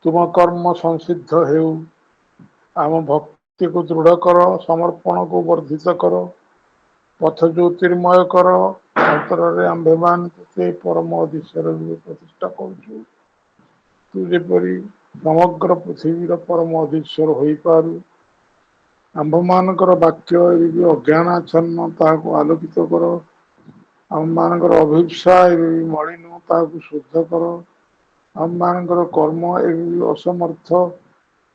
ତୁମ କର୍ମ ସଂସିଦ୍ଧ ହେଉ। ଆମ ଭକ୍ତିକୁ ଦୃଢ଼ କର, ସମର୍ପଣକୁ ବର୍ଦ୍ଧିତ କର, ପଥ ଜ୍ୟୋତିର୍ମୟ କର। ଅନ୍ତରରେ ଆମ୍ଭେମାନ ତତେ ପରମ ଅଧିଶ୍ୱର ରୂପେ ପ୍ରତିଷ୍ଠା କରୁଛୁ। ତୁ ଯେପରି ସମଗ୍ର ପୃଥିବୀର ପରମ ଅଧିଶ୍ୱର ହୋଇପାରୁ। ଆମ୍ଭମାନଙ୍କର ବାକ୍ୟ ଏବେ ବି ଅଜ୍ଞାନ ଆଚ୍ଛନ୍ନ, ତାହାକୁ ଆଲୋକିତ କର। ଆମମାନଙ୍କର ଅଭିପ୍ସା ଏବେ ବି ମଳିନ, ତାହାକୁ ଶୁଦ୍ଧ କର। ଆମମାନଙ୍କର କର୍ମ ଏବେ ବି ଅସମର୍ଥ,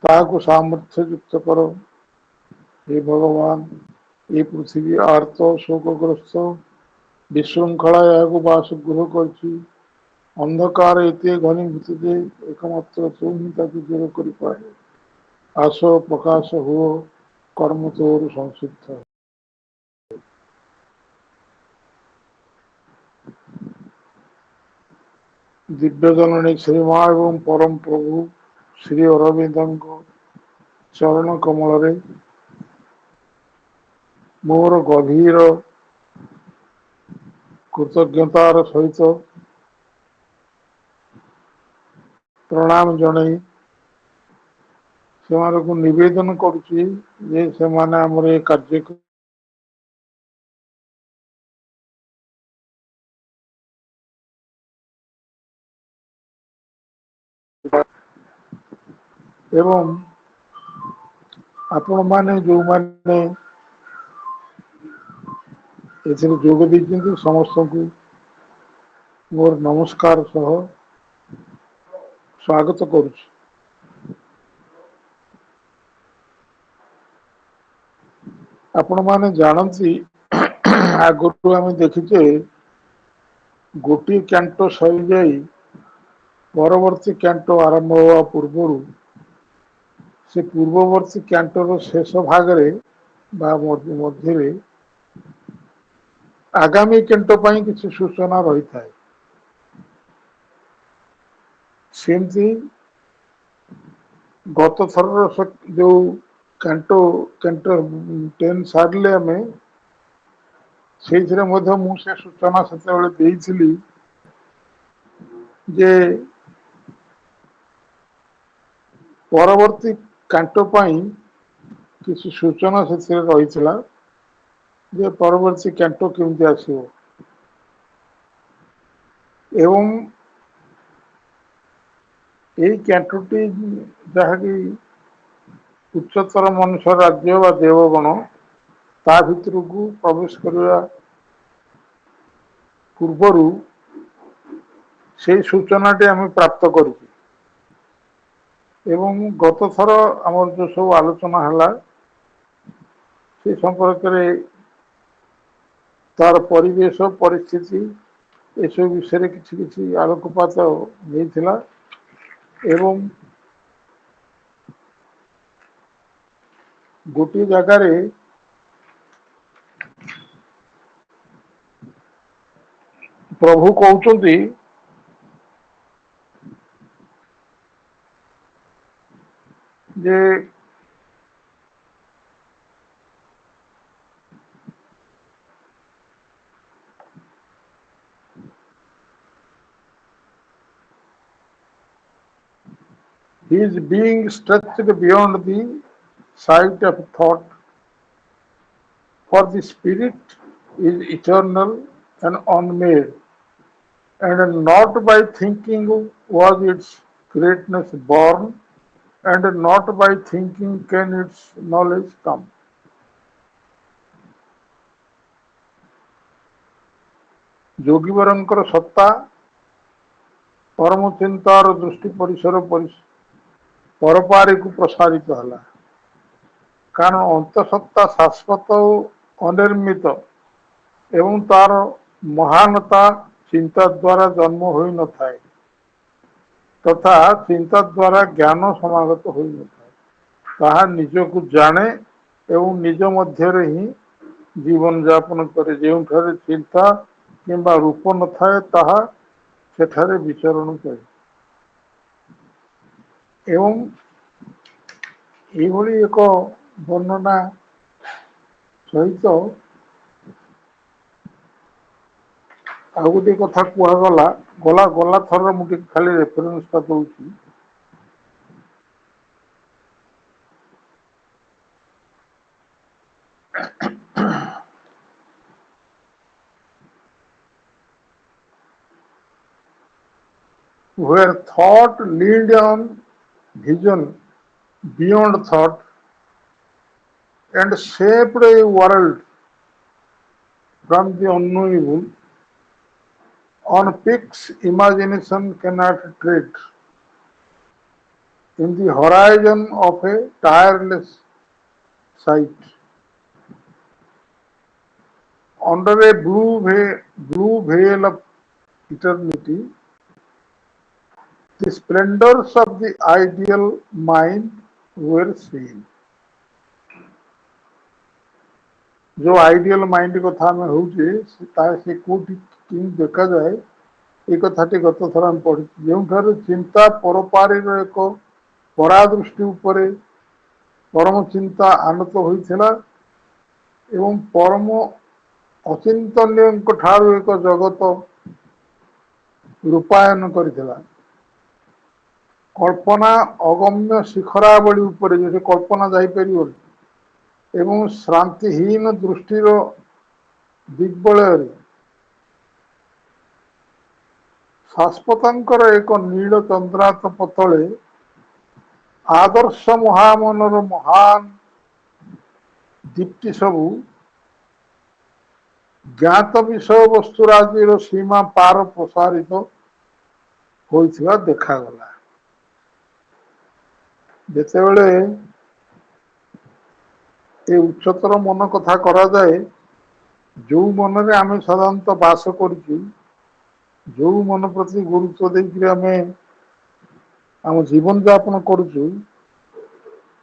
ତାହାକୁ ସାମର୍ଥ୍ୟ ଯୁକ୍ତ କର। ହେ ଭଗବାନ, ଏ ପୃଥିବୀ ଆର୍ତ ଶୋକଗ୍ରସ୍ତ, ବିଶୃଙ୍ଖଳା ଏହାକୁ ବାସଗୃହ କରିଛି। ଅନ୍ଧକାର ଏତେ ଘନୀଭୂତ ଯେ ଏକମାତ୍ର ତୁ ହିଁ ତାକୁ ଦୂର କରିପାରୁ। ଆସ ପ୍ରକାଶ ହୁଅ, କର୍ମ ତୋର ସଂସିଦ୍ଧ। ଦିବ୍ୟ ଜନନୀ ଶ୍ରୀମା ଏବଂ ପରମ ପ୍ରଭୁ ଶ୍ରୀ ଅରବିନ୍ଦଙ୍କ ଚରଣ କମଳରେ ମୋର ଗଭୀର କୃତଜ୍ଞତାର ସହିତ ପ୍ରଣାମ ଜଣାଇ ସେମାନଙ୍କୁ ନିବେଦନ କରୁଛି ଯେ ସେମାନେ ଆମର ଏ କାର୍ଯ୍ୟକୁ ଏବଂ ଆପଣମାନେ ଯୋଉମାନେ ଏଥିରେ ଯୋଗ ଦେଇଛନ୍ତି ସମସ୍ତଙ୍କୁ ମୋର ନମସ୍କାର ସହ ସ୍ୱାଗତ କରୁଛି। ଆପଣମାନେ ଜାଣନ୍ତି ଆଗରୁ ଆମେ ଦେଖିଛେ ଗୋଟିଏ କ୍ୟାଣ୍ଟ ସରିଯାଇ ପରବର୍ତ୍ତୀ କ୍ୟାଣ୍ଟ ଆରମ୍ଭ ହେବା ପୂର୍ବରୁ ସେ ପୂର୍ବବର୍ତ୍ତୀ କ୍ୟାଣ୍ଟର ଶେଷ ଭାଗରେ ବା ମଧ୍ୟରେ ଆଗାମୀ କ୍ୟାଣ୍ଟ ପାଇଁ କିଛି ସୂଚନା ରହିଥାଏ। ସେମିତି ଗତ ଥରର ଯୋଉ କ୍ୟାଣ୍ଟ 10 ସାରିଲେ ଆମେ ସେଇଥିରେ ମଧ୍ୟ ମୁଁ ସେ ସୂଚନା ସେତେବେଳେ ଦେଇଥିଲି ଯେ ପରବର୍ତ୍ତୀ କ୍ୟାଣ୍ଟ ପାଇଁ କିଛି ସୂଚନା ସେଥିରେ ରହିଥିଲା ଯେ ପରବର୍ତ୍ତୀ କ୍ୟାଣ୍ଟ କେମିତି ଆସିବ ଏବଂ ଏଇ କ୍ୟାଣ୍ଟଟି ଯାହାକି ଉଚ୍ଚତର ମନୁଷ୍ୟ ରାଜ୍ୟ ବା ଦେବଗଣ ତା ଭିତରକୁ ପ୍ରବେଶ କରିବା ପୂର୍ବରୁ ସେଇ ସୂଚନାଟି ଆମେ ପ୍ରାପ୍ତ କରିଛୁ। ଏବଂ ଗତ ଥର ଆମର ଯୋଉ ସବୁ ଆଲୋଚନା ହେଲା ସେ ସମ୍ପର୍କରେ ତାର ପରିବେଶ ପରିସ୍ଥିତି ଏସବୁ ବିଷୟରେ କିଛି କିଛି ଆଲୋକପାତ ହେଇଥିଲା ଏବଂ ଗୋଟିଏ ଜାଗାରେ ପ୍ରଭୁ କହୁଛନ୍ତି ଯେ he is being stretched beyond the sight of thought, for the spirit is eternal and unmade, and not by thinking was its greatness born, and not by thinking can its knowledge come. ଯୋଗୀବରଙ୍କର ସତ୍ତା ପରମ ଚିନ୍ତାର ଦୃଷ୍ଟି ପରିସର ପରପାରିକୁ ପ୍ରସାରିତ ହେଲା। କାରଣ ଅନ୍ତଃସତ୍ତା ଶାଶ୍ୱତ ଓ ଅନିର୍ମିତ ଏବଂ ତାର ମହାନତା ଚିନ୍ତା ଦ୍ୱାରା ଜନ୍ମ ହୋଇନଥାଏ ତଥା ଚିନ୍ତା ଦ୍ୱାରା ଜ୍ଞାନ ସମାଗତ ହୋଇନଥାଏ। ତାହା ନିଜକୁ ଜାଣେ ଏବଂ ନିଜ ମଧ୍ୟରେ ହିଁ ଜୀବନ ଯାପନ କରେ। ଯେଉଁଠାରେ ଚିନ୍ତା କିମ୍ବା ରୂପ ନଥାଏ ତାହା ସେଠାରେ ବିଚରଣ କରେ। ଏବଂ ଏଇଭଳି ଏକ ବର୍ଣ୍ଣନା ସହିତ ଆଉ ଗୋଟେ କଥା କୁହାଗଲା ଗଲା ଥରର ମୁଁ ଟିକେ ଖାଲି ରେଫରେନ୍ସଟା ଦଉଛି where thought lead on vision beyond thought and shaped a world from the unknowable on peaks imagination cannot tread in the horizon of a tireless sight. Under a blue veil of eternity, the splendors of the ideal mind were seen. जो ideal mind कथा आम होचे कोटि देखा जाए ये कथाटी गत थर आम पढ़ी जो चिंता परपारी एक परादृष्टि उपरे परम चिंता आनत होइथिला एवं परम अचिंतन्य ठारू एक जगत रूपायन करथिला कल्पना अगम्य शिखरावली उपरे जो कल्पना जापर एवं श्रांतिहीन दृष्टिर दिग्बलय शाश्वतर एक नील चंद्रातप तले आदर्श महामनर महान दीप्ति सबू ज्ञात विषय वस्तुराजीर सीमा पार प्रसारित होइथिबा देखागला जेतेबेले ये उच्चतर मन कथा करा जाए जो मन रे आमे साधारणतः बास करूँ जो मन प्रति गुरुत्व देकर आम आम जीवन यापन करुचु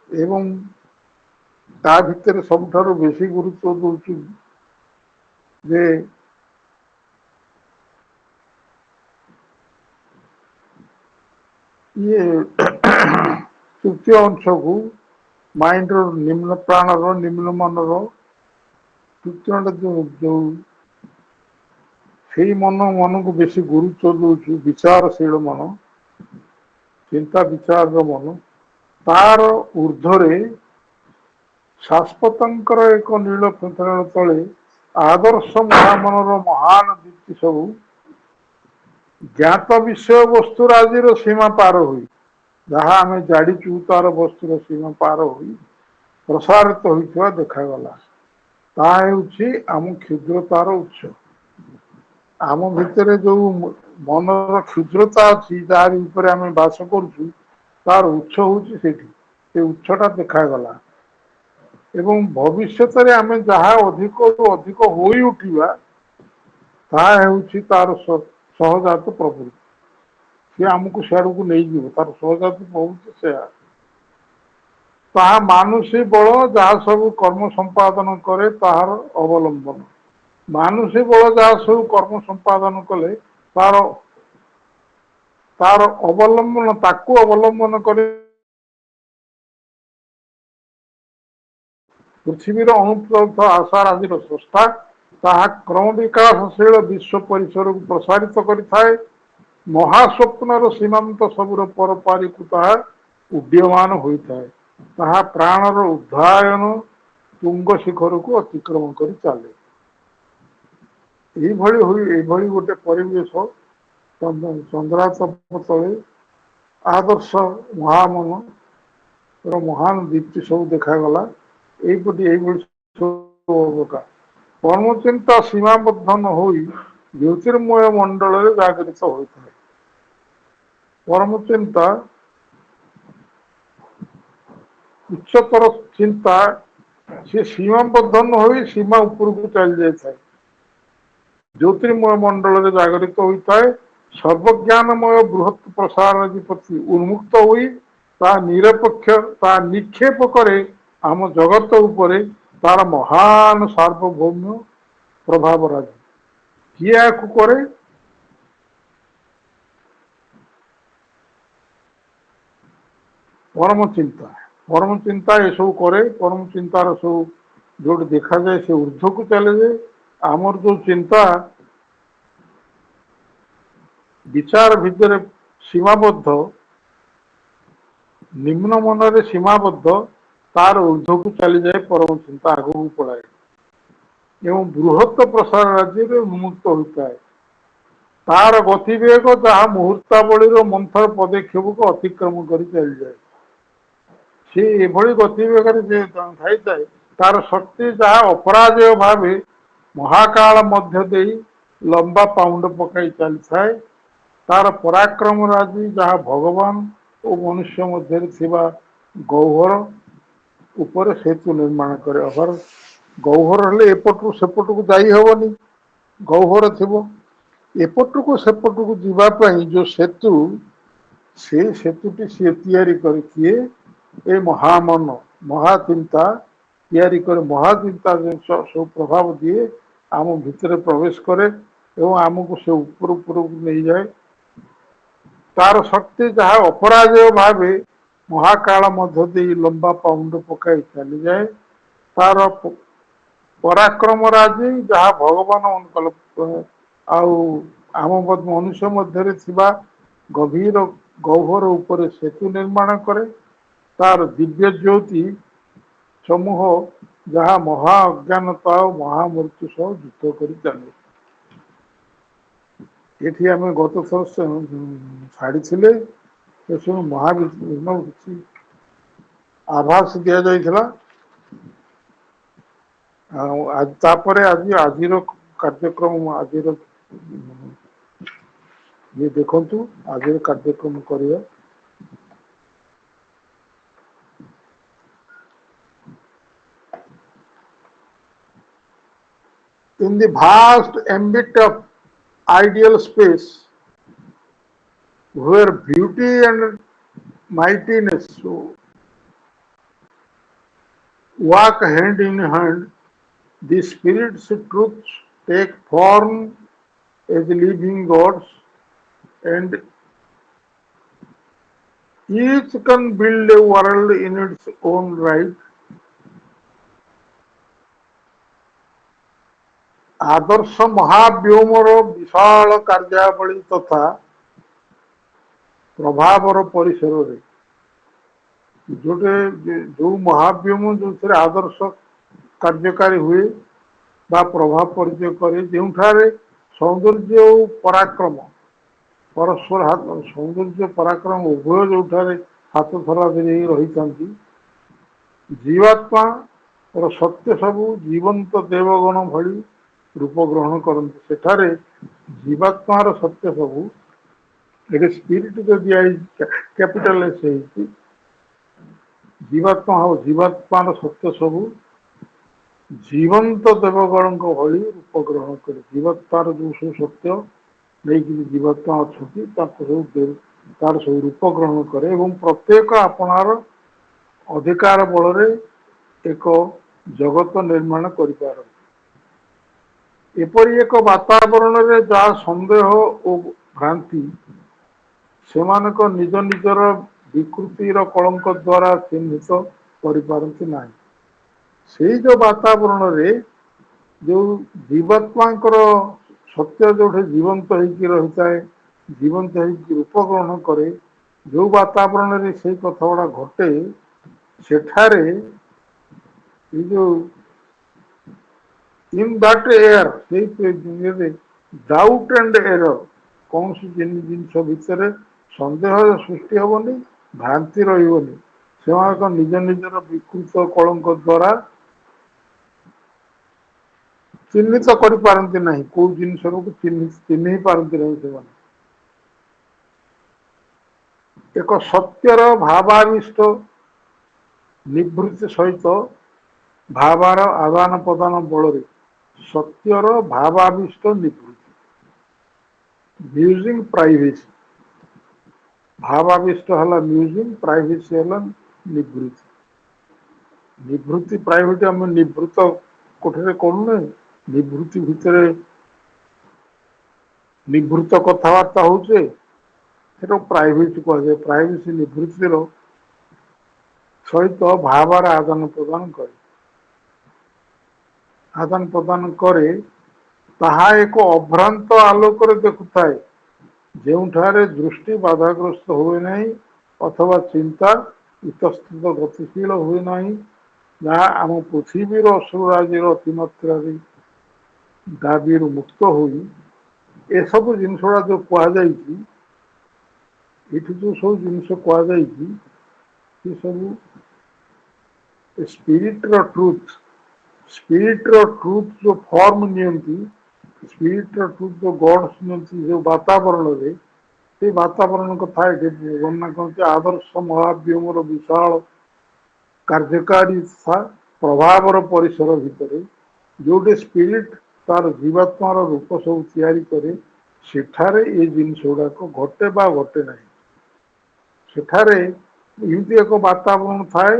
एवं ता भितर सबुठारु बेसी गुरुत्व दौचु जे ये तृतीय अंश को माइंड निम्न प्राणर निम्न मनर तृतीय जो से मन को बेसी गुरुत्व दौचु विचारशील मन चिंता विचार मन तार ऊर्धरे शाश्वतर एक नील पृथ्वी तले आदर्श महामनर महान दीप्ति सबू ज्ञात विषय वस्तुराजीर सीमा पार हुई जहाँ आम जाड़ीचु तार वस्तुर सीमा पार हुई प्रसारित होता देखागला ताऊँ आम क्षुद्रतार उत्स आम भितर जो मनर क्षुद्रता अच्छी तार ऊपर आम बास करुचु तार उत्स होती उत्सटा देखागला एवं भविष्य आम जहाँ अधिक अधिक हो उठा तार सहजात प्रवृत्ति सी आमको सियाड़ को नहीं जीव तार सहजात प्रवृत्ति से मानुषी बल जहाँ सब कर्म संपादन करे तार अवलंबन मानुषी बल जहाँ सब कर्म संपादन कले तार तार अवलंबन ताकू अवलंबन करे पृथ्वीर अनुप्रस्थ आसार आदि स्रष्टा ताहा क्रम विकासशील विश्व परिसर को प्रसारित करिथाए महास्वप्नर सीमांत सबुर परपारी को ताहा उड्डीयमान होता है ताहा प्राणर उद्धायन तुंग शिखर को अतिक्रम कर चले ये गोटे परिवेश चंद्रातप तले आदर्श महामन महान दीप्ति सब देखागला यही कर्मचिंता सीमाबद्ध न हो ज्योतिर्मय मंडल जागृत होता है परमचिंता उच्चतर चिंता सी सीमाबद्ध न हो सीमा उपर को चल जाए ज्योतिर्मय मंडल जागृत होता है सर्वज्ञानमय बृहत् प्रसार प्रति उन्मुक्त हुई निरपेक्ष निक्षेप करे आम जगत उपरे तार महान सार्वभौम्य प्रभाव राज्य किए करे परम चिंता ये सब करे परम चिंतार सब जो देखा जाए से ऊर्ध्व को चले जाए आमर जो चिंता विचार भितर सीमाबद्ध निम्न मन सीमाबद्ध तार ऊर्ध्व को चली जाए परम चिंता आग को पड़ाए एवं बृहत् प्रसार राज्य में उन्मुक्त होता है तार गतिवेग जहाँ मुहूर्तावली मंथर पदक्षेप को अतिक्रम कर चली जाए सी एभली गतिवेग थाई तार शक्ति जहाँ अपराजय भाव महाकाल मध्य दे लंबा पाउंड पकई चली थाए तार पराक्रम राजी जहाँ भगवान और मनुष्य मध्य थिबा गौहर ऊपर सेतु निर्माण करे अगर गौहर हेले एपटू सेपटू को जाई हेबनी गौहर थिबो एपटू को सेपटू को जीवाई जो सेतु से सेतुटी सी तैयारी कर किए ए महामन महाचिंता तैयारी करे महाचिंता सब प्रभाव दिए आम भितर प्रवेश करे एवं आमको से ऊपर ऊपर नहीं जाए तार शक्ति जहाँ अपराजय भाव महाकाल मध्य दे लंबा पाउंड पकाई चली जाए तार पराक्रम राजी जहाँ भगवान आम मनुष्य मध्य थिबा गभीर गह्वर ऊपर सेतु निर्माण करे तार दिव्य ज्योति समूह जहाँ महा अज्ञानता और महामृत्यु सह युद्ध कर चले ये आम गत थर छाड़ी सब महाविष्णु किसी आभास दि जाइए आज आज कार्यक्रम आज ये देखु आज कार्यक्रम करिए in the vast ambit of ideal space where beauty and mightiness walk hand in hand, the spirit's truths take form as living gods and each can build a world in its own right. आदर्श महाव्योमर विशाल कार्यावली तथा प्रभावर परिसर जोटे जो महाव्योम जो आदर्श कार्यकारी हुए बा प्रभाव परिचय करे जो सौंदर्य पराक्रम परस्पर हाथ सौंदर्य पराक्रम उभय जो हाथ धरा रही जीवात्मा और सत्य सबू जीवंत देवगण भली रूप ग्रहण करते सेठारे जीवात्मार सत्य सबू ये स्पिरिट जो दिया कैपिटल जीवात्मा हम जीवात्मार सत्य सबू जीवंत देवगण भली रूप ग्रहण करे जीवात्मार जो सब सत्य नहीं जीवात्मा अच्छा तार सब रूप ग्रहण करे और प्रत्येक आपणार अधिकार बल एक जगत निर्माण कर एपरी एक वातावरण रे जहाँ संदेह और भ्रांति से निज निजर विकृतिर कलंक द्वारा चिन्हित करपारती ना से जो वातावरण रे जो जीवात्मा सत्य जो जीवंत होता है जीवंत रूप ग्रहण करे जो वातावरण रे से कथा गुड़ा घटे सेठारे जो in that air doubt and error कौन सी जिनस भितर संदेह सृष्टि हेनी भ्रांति रही से निज निजर विकृत कलंक द्वारा चिन्हित करपारती ना कौ जिनस को चिन्ह पारती नहीं से एक सत्यर भावाविष्ट निवृत्ति सहित भावार आदान प्रदान बल सत्यर भावाविष्ट निवृत्ति म्यूजिंग प्राइवेसी भावाविष्ट है म्यूजिंग प्राइवेसी है निवृत्ति निवृत्ति प्राइवेट आम निवृत्त कोठे करूने निवृत्ति भितर निवृत्त कथबार्ता होचे प्राइवेट कहुए प्राइवेसी निवृत्तिर सहित भावार आदान प्रदान करे आदान प्रदान करे ताहा एक अभ्रांत आलोक देखुए जो दृष्टि बाधाग्रस्त हुए नहीं अथवा चिंता इतस्थित गतिशील हुए नहीं जहाँ आम पृथ्वीर असुराजीर अतिमात्रा दाबी मुक्त हुई ଏସବୁ ଜିନିଷଗୁଡ଼ା ଯୋଉ କୁହାଯାଇଛି, ଏଠି ଯୋଉ ସବୁ ଜିନିଷ କୁହାଯାଇଛି ସେ ସବୁ ସ୍ପିରିଟ୍ର ଟ୍ରୁଥ୍, ସ୍ପିରିଟ୍ର ଟ୍ରୁଥ୍ ଯୋଉ ଫର୍ମ ନିଅନ୍ତି, ସ୍ପିରିଟ୍ର ଟ୍ରୁଥ୍ ଯୋଉ ଗଡ୍ସ ନିଅନ୍ତି ଯୋଉ ବାତାବରଣରେ, ସେଇ ବାତାବରଣ କଥା ଏଠି ବର୍ଣ୍ଣନା କରନ୍ତି। ଆଦର୍ଶ ମହାବ୍ୟୋମର ବିଶାଳ କାର୍ଯ୍ୟକାରୀ ତଥା ପ୍ରଭାବର ପରିସର ଭିତରେ ଯୋଉଠି ସ୍ପିରିଟ୍ ତାର ଜୀବାତ୍ମାର ରୂପ ସବୁ ତିଆରି କରେ, ସେଠାରେ ଏ ଜିନିଷ ଗୁଡାକ ଘଟେ ବା ଘଟେ ନାହିଁ। ସେଠାରେ ଏମିତି ଏକ ବାତାବରଣ ଥାଏ,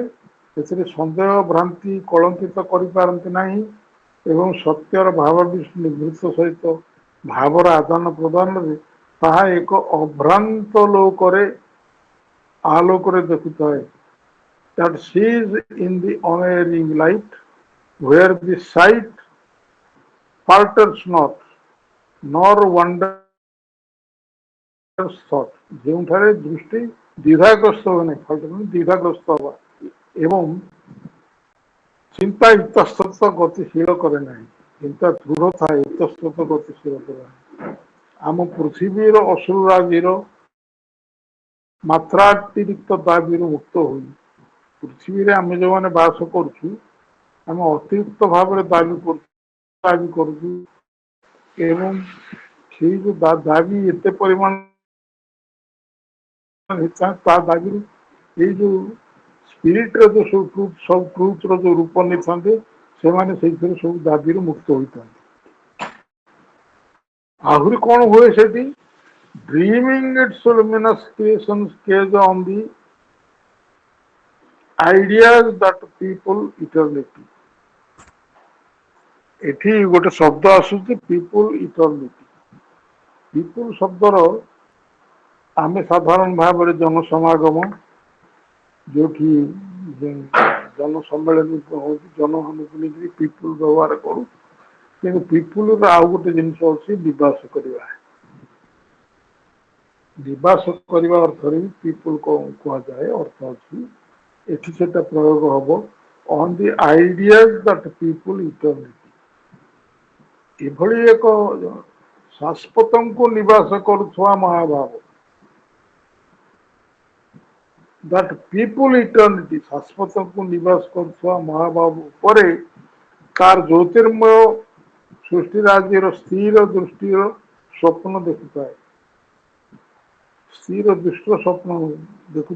ସେଥିରେ ସନ୍ଦେହ ଭ୍ରାନ୍ତି କଳଙ୍କିତ କରିପାରନ୍ତି ନାହିଁ ଏବଂ ସତ୍ୟର ଭାବ ନିବୃତ୍ତ ସହିତ ଭାବର ଆଦାନ ପ୍ରଦାନରେ ତାହା ଏକ ଅଭ୍ରାନ୍ତ ଲୋକରେ ଆଲୋକରେ ଦେଖୁଥାଏ। That sees in the unerring light, where the sight falters not, nor wanders thought, ଯେଉଁଠାରେ ଦୃଷ୍ଟି ଦ୍ୱିଧାଗ୍ରସ୍ତ ହୁଏ ନାହିଁ, ଫାଲ୍ଟର ମାନେ ଦ୍ୱିଧାଗ୍ରସ୍ତ ହବା, ଏବଂ ଚିନ୍ତା ଇତସ୍ତତ ଗତିଶୀଳ କରେ ନାହିଁ, ଚିନ୍ତା ଦୃଢ଼ ଥାଏ, ଇତସ୍ତତ ଗତିଶୀଳ କରେ ନାହିଁ। ଆମ ପୃଥିବୀର ଅସୁରାଜିର ମାତ୍ରାତିରିକ୍ତ ଦାବିରୁ ମୁକ୍ତ ହୋଇ ପୃଥିବୀରେ ଆମେ ଯେଉଁମାନେ ବାସ କରୁଛୁ, ଆମେ ଅତିରିକ୍ତ ଭାବରେ ଦାବି କରୁଛୁ ଏବଂ ସେଇ ଯୋଉ ଦାବି ଏତେ ପରିମାଣ ତା ଦାବିରୁ ଏଇ ଯୋଉ ସ୍ପିରିଟ୍ର ଯୋଉ ସବୁ ଟ୍ରୁଥ୍ର ଯୋଉ ରୂପ ନେଇଥାନ୍ତି, ସେମାନେ ସେଇଥିରେ ସବୁ ଦାବିରୁ ମୁକ୍ତ ହୋଇଥାନ୍ତି। ଆହୁରି କଣ ହୁଏ ସେଠି? Dreaming its luminous creations gaze on the ideas that people eternity. ଏଠି ଗୋଟେ ଶବ୍ଦ ଆସୁଛି ପିପୁଲ ଇଟର୍ନିଟି। ପିପୁଲ ଶବ୍ଦର ଆମେ ସାଧାରଣ ଭାବରେ ଜନସମାଗମ, ଯୋଉଠି ଜନସମ୍ମିଳନୀ ହଉଛି, ଜନମାନଙ୍କୁ ନେଇକରି ପିପୁଲ ବ୍ୟବହାର କରୁ। କିନ୍ତୁ ପିପୁଲର ଆଉ ଗୋଟେ ଜିନିଷ ଅଛି, ନିବାସ କରିବା। ନିବାସ କରିବା ଅର୍ଥରେ ବି ପିପୁଲ କୁହାଯାଏ, ଅର୍ଥ ଅଛି। ଏଠି ସେଟା ପ୍ରୟୋଗ ହବ on the ideas that people eternity. ଏଭଳି ଏକ ଶାଶ୍ୱତଙ୍କୁ ନିବାସ କରୁଥିବା ମହାଭାବ, that people eternity, ଶାଶ୍ୱତଙ୍କୁ ନିବାସ କରୁଥିବା ମହାଭାବ ଉପରେ ତାର ଜ୍ୟୋତିର୍ମୟ ସୃଷ୍ଟି ରାଜ୍ୟର ସ୍ଥିର ଦୃଷ୍ଟିର ସ୍ୱପ୍ନ ଦେଖୁଥାଏ। ସ୍ଥିର ଦୃଷ୍ଟିର ସ୍ୱପ୍ନ ଦେଖୁ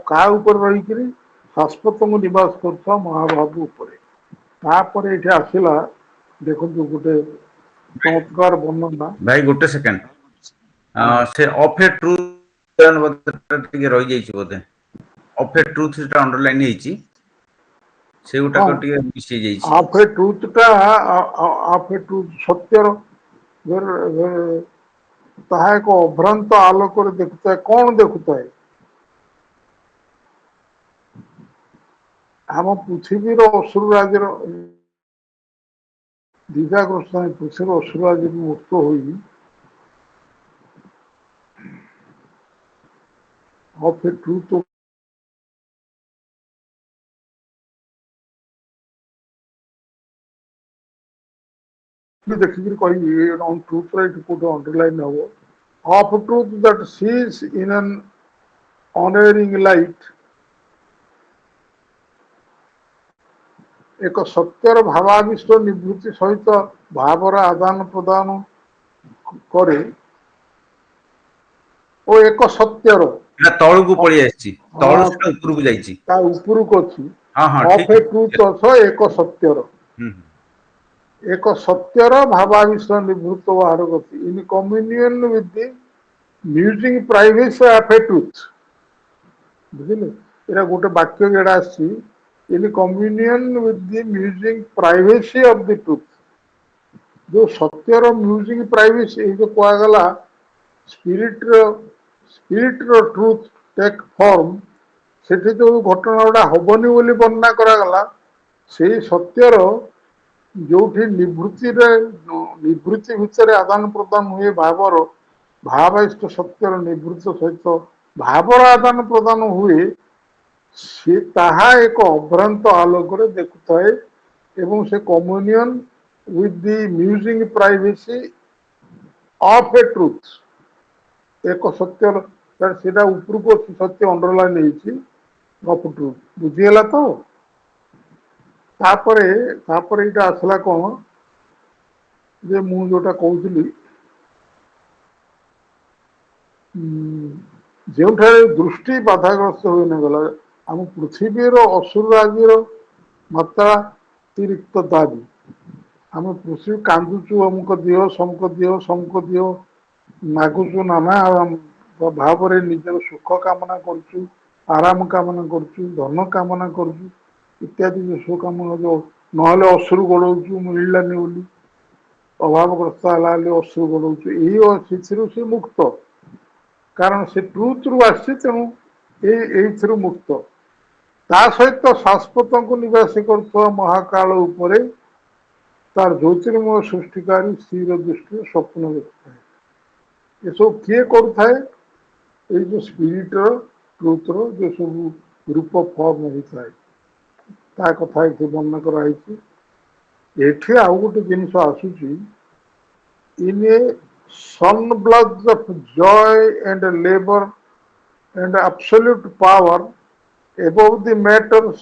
କାହା ଉପରେ ରହିକରି? ଶାଶ୍ୱତଙ୍କୁ ନିବାସ କରୁଥିବା ମହାଭାବ ଉପରେ। ତାପରେ ଏଠି ଆସିଲା, ଦେଖନ୍ତୁ ଗୋଟେ ଚମତ୍କାର ବର୍ଣ୍ଣନା। ଭାଇ ଗୋଟେ ସେକେଣ୍ଡ, ସେ ଅଫ୍ ଏ ଟ୍ରୁଥ୍ ଟିକେ ରହିଯାଇଛି ବୋଧେ, ଅଫ୍ ଏ ଟ୍ରୁଥ୍ ସେଟା ଅଣ୍ଡରଲାଇନ୍ ହେଇଛି, ସେଗୁଟାକ ଟିକେ ମିସ୍ ହେଇଯାଇଛି। ଅଫ୍ ଏ ଟ୍ରୁଥ୍ଟା ଅଫ୍ ଏ ଟ୍ରୁଥ୍ ସତ୍ୟର ତାହା ଏକ ଅଭ୍ରାନ୍ତ ଆଲୋକରେ ଦେଖୁଥାଏ। କଣ ଦେଖୁଥାଏ? ଆମ ପୃଥିବୀର ଅସୁର ରାଜ୍ୟର ଦ୍ୱିଧାଗ୍ରସ୍ତ ପୃଥିବୀର ଅସୁର ରାଜ୍ୟରୁ ମୁକ୍ତ ହୋଇ ଅଫ୍ ଏ ଟ୍ରୁଥ୍ ଦେଖିକିରି କହିବି, ଟ୍ରୁଥ୍ର ଏଠି କୋଉଠି ଅଣ୍ଡରଲାଇନ୍ ହବ। Of truth that sees in an unerring light, ଏକ ସତ୍ୟର ଭାବାବିଷ୍ଟ ନିବୃତ୍ତି ସହିତ ଭାବର ଆଦାନ ପ୍ରଦାନ କରେ ଓ ଏକ ସତ୍ୟର ତଳକୁ ପଳେଇ ଆସିଛି, ତଳୁ ସେଟା ଉପରକୁ ଯାଇଛି, ତା ଉପରକୁ ଅଛି। ହଁ ହଁ ଅଫ୍ ଏ ଟ୍ରୁଥ୍ ଅର୍ଥ ଏକ ସତ୍ୟର, ଏକ ସତ୍ୟର ଭାବାବିଷ୍ଟ ନିବୃତ୍ତ ବାହାର ଗତି, in communion with the musing privacy of a truth. ବୁଝିଲେ, ଏଇଟା ଗୋଟେ ବାକ୍ୟ ଯେଟା ଆସିଛି, in communion with the musing privacy of the truth. ଯୋଉ ସତ୍ୟର ମ୍ୟୁଜିଂ ପ୍ରାଇଭେସି, ଏଇ ଯୋଉ କୁହାଗଲା ସ୍ପିରିଟ୍ର ଟ୍ରୁଥ୍ ଟେକ୍ ଫର୍ମ, ସେଠି ଯୋଉ ଘଟଣା ଗୁଡା ହବନି ବୋଲି ବର୍ଣ୍ଣନା କରାଗଲା, ସେଇ ସତ୍ୟର ଯୋଉଠି ନିବୃତ୍ତି ଭିତରେ ଆଦାନ ପ୍ରଦାନ ହୁଏ ଭାବର, ଭାବାଇଷ୍ଟ ସତ୍ୟର ନିବୃତ୍ତ ସହିତ ଭାବର ଆଦାନ ପ୍ରଦାନ ହୁଏ, ସେ ତାହା ଏକ ଅଭ୍ରାନ୍ତ ଆଲୋକରେ ଦେଖୁଥାଏ ଏବଂ ସେ କମ୍ୟୁନିୟନ with the musing privacy of a truth। ଏକ ସତ୍ୟର ସେଟା ଉପରକୁ ଅଛି ସତ୍ୟ ଅଣ୍ଡରଲାଇନ୍ ହେଇଛି ଅଫ୍ ଟ୍ରୁଥ। ବୁଝିଗଲା ତ? ତାପରେ ତାପରେ ଏଇଟା ଆସିଲା କଣ ଯେ ମୁଁ ଯୋଉଟା କହୁଥିଲି ଯେଉଁଠାରେ ଦୃଷ୍ଟି ବାଧାଗ୍ରସ୍ତ ହୋଇନଗଲା ଆମ ପୃଥିବୀର ଅସୁର ଆଜିର ମାତ୍ରାତିରିକ୍ତ ଦାବି। ଆମେ ପୃଥିବୀ କାନ୍ଦୁଛୁ ଅମୁକ ଦିଅ ସମୁକ ଦିଅ ସମୁକ ଦିଅ ମାଗୁଛୁ ନାନା ଭାବରେ ନିଜର ସୁଖ କାମନା କରୁଛୁ, ଆରାମ କାମନା କରୁଛୁ, ଧନ କାମନା କରୁଛୁ ଇତ୍ୟାଦି ସବୁ କାମନା ନହେଲେ ଅଶ୍ରୁ ଗୋଳଉଛୁ ମିଳିଲାନି ବୋଲି, ଅଭାବଗ୍ରସ୍ତ ହେଲା ବୋଲି ଅଶ୍ରୁ ଗୋଳଉଛୁ। ଏଇ ସେଥିରୁ ସେ ମୁକ୍ତ, କାରଣ ସେ ଟ୍ରୁଥରୁ ଆସିଛି, ତେଣୁ ଏଇଥିରୁ ମୁକ୍ତ। ତା ସହିତ ଶାଶ୍ୱତଙ୍କୁ ନିବାସ କରୁଥିବା ମହାକାଳ ଉପରେ ତାର ଜ୍ୟୋତିର୍ମୟ ସୃଷ୍ଟିକାରୀ ସ୍ଥିର ଦୃଷ୍ଟିରେ ସ୍ୱପ୍ନ ଦେଖୁଥାଏ। ଏସବୁ କିଏ କରୁଥାଏ? ଏଇ ଯୋଉ ସ୍ପିରିଟର ଟ୍ରୁଥର ଯୋଉ ସବୁ ରୂପ ଫର୍ମ ହେଇଥାଏ ତା କଥା ଏଠି ବର୍ଣ୍ଣନା କରାଯାଇଛି। ଏଠି ଆଉ ଗୋଟେ ଜିନିଷ ଆସୁଛି, in a sunblood of joy and labor and absolute power above the matters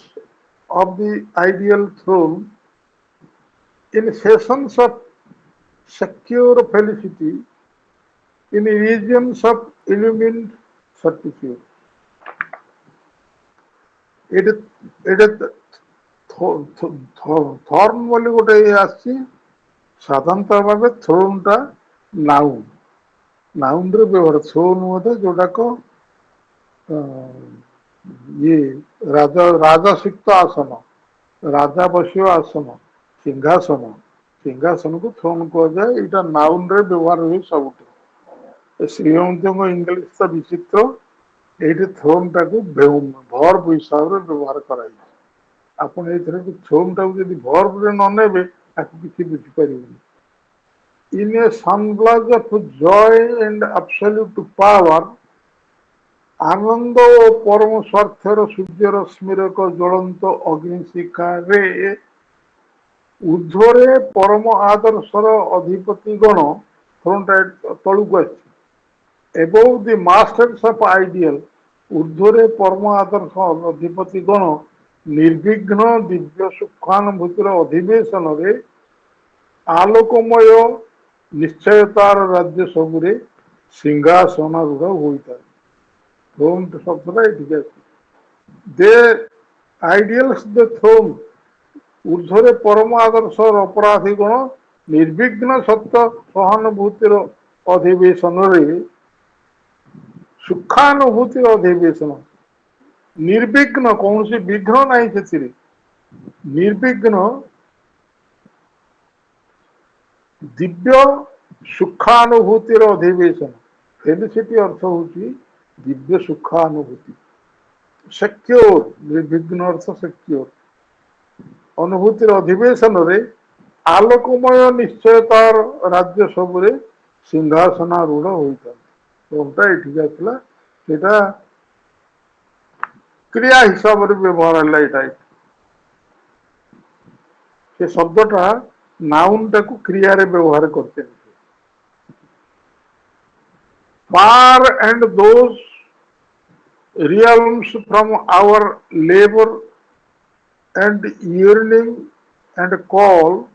of the ideal throne, in sessions of secure felicity, in regions of illumined certitude। ଏଇଟା ଏଇଟା ଥର୍ନ ବୋଲି ଗୋଟେ ଆସିଛି। ସାଧାରଣତଃ ଭାବେ ଥ୍ରୋନଟା ନାଉନରେ ବ୍ୟବହାର, ଥ୍ରୋନ ମଧ୍ୟ ଯୋଉଟାକ ଇଏ ରାଜସିକ୍ତ ଆସନ, ରାଜା ବସିବ ଆସନ, ସିଂହାସନ, ସିଂହାସନକୁ ଥ୍ରୋନ କୁହାଯାଏ। ଏଇଟା ନାଉନରେ ବ୍ୟବହାର ହୁଏ ସବୁଠି। ଶ୍ରୀମନ୍ତୀଙ୍କ ଇଂଲିଶ ତ ବିଚିତ୍ର, ଏଇଠି ଥ୍ରୋନ ଟାକୁ ଭର୍ବ ହିସାବରେ ବ୍ୟବହାର କରାଯାଇଛି। ଆପଣ ଏଇଥିରେ ଥ୍ରୋନ ଟାକୁ ଯଦି ଭର୍ବରେ ନ ନେବେ ତାକୁ କିଛି ବୁଝିପାରିବେନି। In a sunblood of joy and absolute power, ଆନନ୍ଦ ଓ ପରମ ସ୍ୱାର୍ଥର ସୂର୍ଯ୍ୟ ରଶ୍ମିର ଏକ ଜ୍ୱଳନ୍ତ ଅଗ୍ନିଶିଖାରେ ଉର୍ଦ୍ଧ୍ୱରେ ପରମ ଆଦର୍ଶର ଅଧିପତି ଗଣ, ତଳକୁ ଆସିଛି। Above the masters of ideal, ଉର୍ଦ୍ଧ୍ୱରେ ପରମ ଆଦର୍ଶ ଅଧିପତି ଗଣ ନିର୍ବିଘ୍ନ ଦିବ୍ୟ ସୁଖାନୁଭୂତିର ଅଧିବେଶନରେ ଆଲୋକମୟ ନିଶ୍ଚୟତାର ରାଜ୍ୟ ସବୁରେ ସିଂହାସନାରୂଢ଼ ହୋଇଥାଏ। ଥ୍ରୋନ ଶବ୍ଦଟା ଏଠିକି ଆସିଛି। ଦେ ଆଇଡିଆଲ୍ସ ଦେ ଥ୍ରୋନ, ଉର୍ଦ୍ଧ୍ୱରେ ପରମ ଆଦର୍ଶର ଅପରାଧୀ ଗଣ ନିର୍ବିଘ୍ନ ସତ୍ୟ ସହାନୁଭୂତିର ଅଧିବେଶନରେ, ସୁଖାନୁଭୂତିର ଅଧିବେଶନ, ନିର୍ବିଘ୍ନ, କୌଣସି ବିଘ୍ନ ନାହିଁ ସେଥିରେ, ନିର୍ବିଘ୍ନ ଦିବ୍ୟ ସୁଖାନୁଭୂତିର ଅଧିବେଶନ। ଫେଲିସିଟି ଅର୍ଥ ହଉଛି ଦିବ୍ୟ ସୁଖାନୁଭୂତି। ସେକ୍ୟୁର, ନିର୍ବିଘ୍ନ ଅର୍ଥ ସେକ୍ୟୁର। ଅନୁଭୂତିର ଅଧିବେଶନରେ ଆଲୋକମୟ ନିଶ୍ଚୟତାର ରାଜ୍ୟ ସବୁରେ ସିଂହାସନାରୂଢ଼ ହୋଇଥାନ୍ତି। କୋଉଟା ଏଠିକି ଆସିଲା, ସେଇଟା କ୍ରିୟା ହିସାବରେ ବ୍ୟବହାର ହେଲା। ଏଇଟା ସେ ଶବ୍ଦଟା ନାଉନଟାକୁ କ୍ରିୟାରେ ବ୍ୟବହାର କରିଛନ୍ତି। Far and those realms from our labor and yearning and call,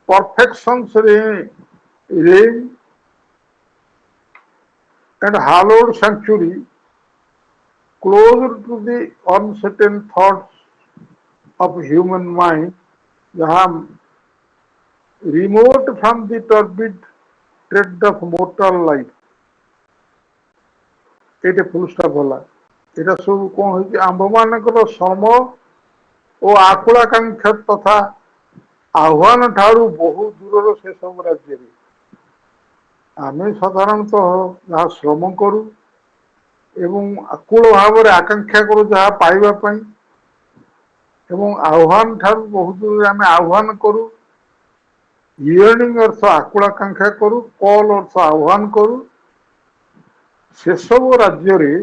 perfection's reign and hallowed sanctuary, closer to the uncertain thoughts of human mind, jaha remote from the turbid tread of mortal life। ଏଇଟା ଫୁଲ stop ହେଲା। ଏଇଟା ସବୁ କଣ ହେଇଛି, ଆମ୍ଭମାନଙ୍କର ଶ୍ରମ ଓ ଆକୁଳାକାଂକ୍ଷା ତଥା ଆହ୍ୱାନ ଠାରୁ ବହୁ ଦୂରର ସେ ସବୁ ରାଜ୍ୟରେ ଆମେ ସାଧାରଣତଃ ଯାହା ଶ୍ରମ କରୁ ଏବଂ ଆକୁଳ ଭାବରେ ଆକାଂକ୍ଷା କରୁ ଯାହା ପାଇବା ପାଇଁ, ଏବଂ ଆହ୍ୱାନ ଠାରୁ ବହୁତ ଦୂରରେ ଆମେ ଆହ୍ୱାନ କରୁ। ଇୟର୍ନିଂ ଅର୍ଥ ଆକୁଳାକାଂକ୍ଷା କରୁ, କଲ୍ ଅର୍ଥ ଆହ୍ୱାନ କରୁ। ସେସବୁ ରାଜ୍ୟରେ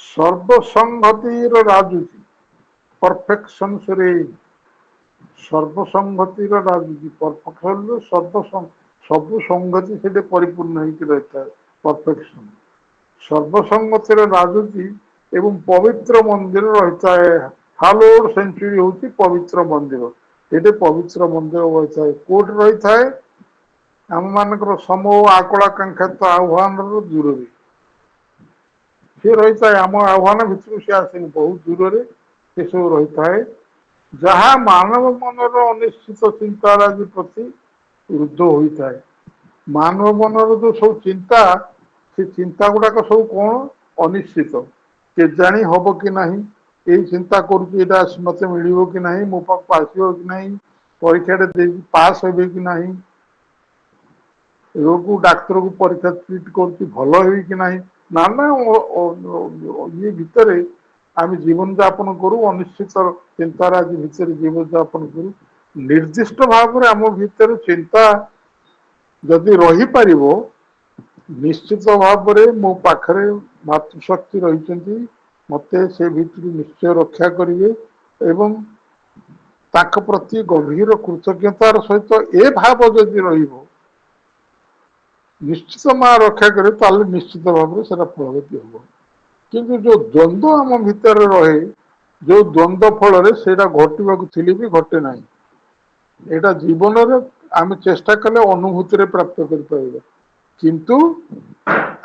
ସର୍ବସଂହତିର ରାଜୁତି परफेक्शन्स रे सर्वसंगतिर राजनीति परफेक्शन सबु संगति से परिपूर्ण होकर रहता है परफेक्शन सर्वसंगतिर राजनीति एवं पवित्र मंदिर रहता है हालोड सेंचुरी होती पवित्र मंदिर ये पवित्र मंदिर रहता है कोर्ट रहता है आम मानकर समूह आकड़ाकांक्षा तो आह्वान दूर सी रही है आम आह्वान भितर सी आसे बहुत दूर से सब रही है जहाँ मानव मनर अनिश्चित चिंताराजी प्रति रुद्ध होता है मानव मनर जो सब चिंता से चिंता गुड़ाक सब कौन अनिश्चित के जानी हम कि नहीं यही चिंता करुँचा मत मिल कि नहीं मो पाक आसो कि नहीं परीक्षा पास हे कि नहीं रोग डाक्तर को परीक्षा ट्रिट कर भल हो कि नहीं ना ना ये भितर आम जीवन यापन करूँ अनिश्चित चिंताराजी भितर जीवन यापन करूँ निर्दिष्ट भाव में आम भितर चिंता जदि रही पार निश्चित भाव में मो पाखरे मातृशक्ति रही मत से भीतर निश्चय रक्षा करेंगे एवं ताक प्रति गभीर कृतज्ञतार सहित ए भाव जदि रहिबो निश्चित माँ रक्षा करे ताले निश्चित भाव में सेटा फलवती हम किंतु जो द्वंद्व आम भितर रहे जो द्वंद्व फल से घटवा भी घटे ना यहाँ जीवन आम चेष्टा कले अनुभूति प्राप्त कर किंतु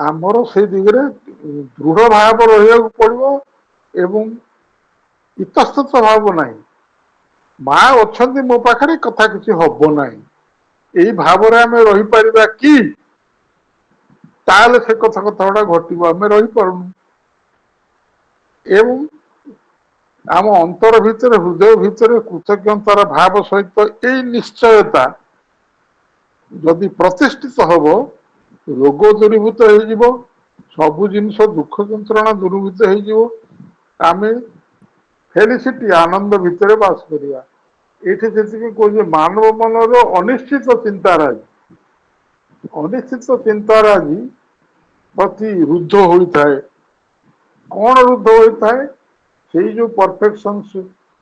आमर से दिगरे दृढ़ भाव रहा पड़ो एवं इतस्तत भाव ना माँ अच्छा मो पाखे कथा किसी हम ना यही भाव आम रही पार कि ताले से कथा कथा गुड़ा घटव आम रही पारूँ एवं आम अंतर भितर हृदय भितर कृतज्ञतार भाव सहित यही निश्चयता जदि प्रतिष्ठित हम रोग दूरीभूत हो सबु जिन दुख जंत्रणा दूरीभूत होम फेलिसिटी आनंद भितर बास करिया ये कहे मानव मनर अनिश्चित चिंताराजी प्रति रुद्ध होता है कौन रुद्ध होता है से जो परफेक्शन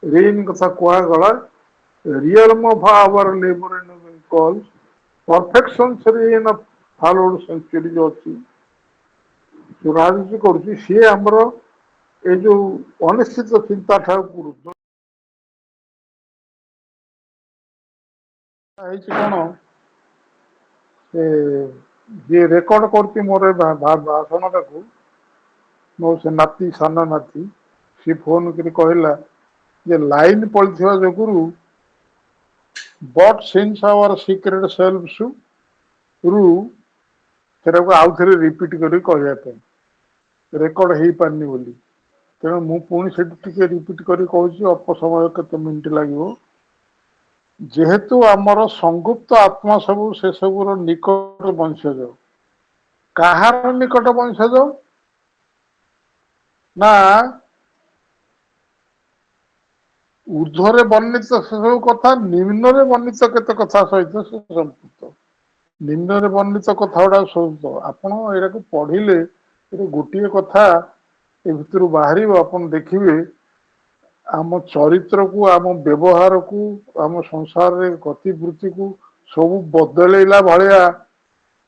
रेन कथा कहगला realm of our labour and calls perfection rain of hallowed century जो अच्छी जो राजनीति करुच्ची सी आमर ये जो अनिश्चित चिंता ठार रुद्ध कौन जे रेकर्ड कर मोर भाषण टाक मो से नाती सान नाती सी फोन कर कहला जे लाइन पड़ता जो but since our secret self रु आउ थे रिपीट कर कहवाई रेकर्ड हो पारनी बोली तेणु मु पुणी से रिपीट कर कहूँ अल्प समय केते मिनिट लगे जेहेतु आमर संगुप्त आत्मा सबू से सबूर निकट वंशज कहार निकट वंशज ना ऊर्ध्वरे वर्णित से सब कथा निम्न वर्णित केत कथा सहित से संपुक्त निम्न वर्णित कथा गुड़ा सब आपण या पढ़िले गोटे कथा ए भितर बाहर आपन देखिए आम चरित्र को आम व्यवहार को आम संसार रे गतिवृत्ति को सब बदलैला भाया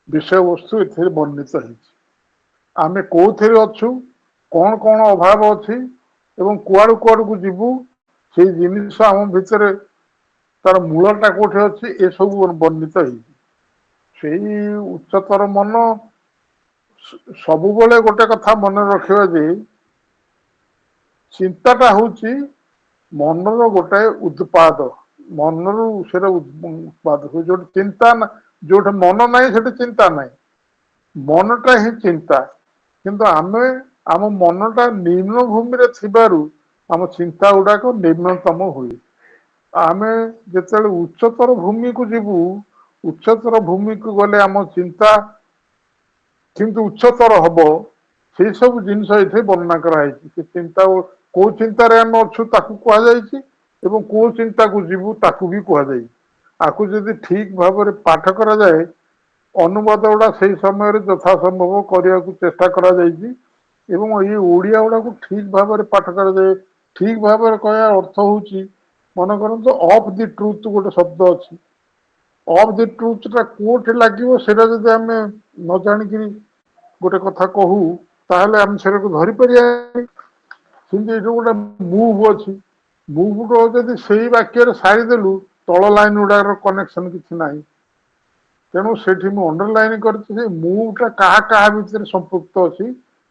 विषय वस्तु ए वर्णित आमे कौन अच्छु कौन कौन अभाव अच्छी एवं कुआड़ कुआड़ को जीवु से जिनिस आम भितर तार मूलटा कौटे अच्छी ए सब वर्णित से उच्चतर मन सबुबले गोटे कथा मन रखा जे चिंताटा हूँ मनर गोटाए उत्पाद मनर से उत्पाद जो चिंता जो मन ना से चिंता ना मनटा ही चिंता किंतु आमे आम मनटा निम्न भूमि आम चिंता गुड़ाक निम्नतम हुए आम जो उच्चतर भूमि को जीवु उच्चतर भूमि को गले आम चिंता किंतु उच्चतर हम से सब जिनस ये वर्णना कराई चिंता कौ चिंतार आम अच्छु कहुई कौ चिंता को जीवु ताकू भी कहुई आपको जब ठीक भाव में पाठ करा जाए अनुवाद गुड़ा से समय यथा संभव करने को चेष्टा करा ये ओडिया गुड़ा को ठीक भाव में पाठ करा जाए ଠିକ ଭାବରେ କହିବା ଅର୍ଥ ହଉଛି ମନେ କରନ୍ତୁ ଅଫ୍ ଦି ଟ୍ରୁଥ ଗୋଟେ ଶବ୍ଦ ଅଛି। ଅଫ୍ ଦି ଟ୍ରୁଥ ଟା କୋଉଠି ଲାଗିବ ସେଇଟା ଯଦି ଆମେ ନ ଜାଣିକିରି ଗୋଟେ କଥା କହୁ ତାହେଲେ ଆମେ ସେଟାକୁ ଧରିପାରିବା। କିନ୍ତୁ ଏଇଠୁ ଗୋଟେ ମୁଭ୍ ଅଛି, ମୁଭ୍ କୁ ଯଦି ସେଇ ବାକ୍ୟରେ ସାରିଦେଲୁ ତଳ ଲାଇନ ଗୁଡାକର କନେକ୍ସନ କିଛି ନାହିଁ। ତେଣୁ ସେଠି ମୁଁ ଅଣ୍ଡରଲାଇନ କରିଛି ଯେ ମୁଭ୍ ଟା କାହା କାହା ଭିତରେ ସମ୍ପୃକ୍ତ ଅଛି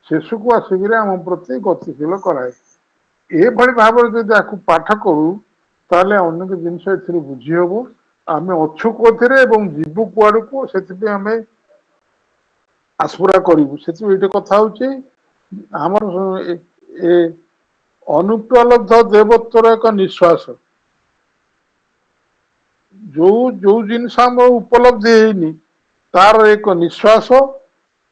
ଶେଷକୁ ଆସିକିରି ଆମ ପ୍ରତି ଗତିଶୀଳ କରାଏ। ଏଭଳି ଭାବରେ ଯଦି ଆକୁ ପାଠ କରୁ ତାହେଲେ ଅନେକ ଜିନିଷ ଏଥିରୁ ବୁଝି ହବ। ଆମେ ଅଛୁ କୋଉଥିରେ ଏବଂ ଯିବୁ କୁଆଡକୁ ସେଥିପାଇଁ ଆମେ ଆସ୍ଫୁରା କରିବୁ। ସେଥିପାଇଁ ଏଇଠି କଥା ହଉଛି ଆମର ଏ ଅନୁପଲବ୍ଧ ଦେବତ୍ୱର ଏକ ନିଃଶ୍ୱାସ। ଯୋଉ ଜିନିଷ ଆମର ଉପଲବ୍ଧି ହେଇନି ତାର ଏକ ନିଃଶ୍ୱାସ,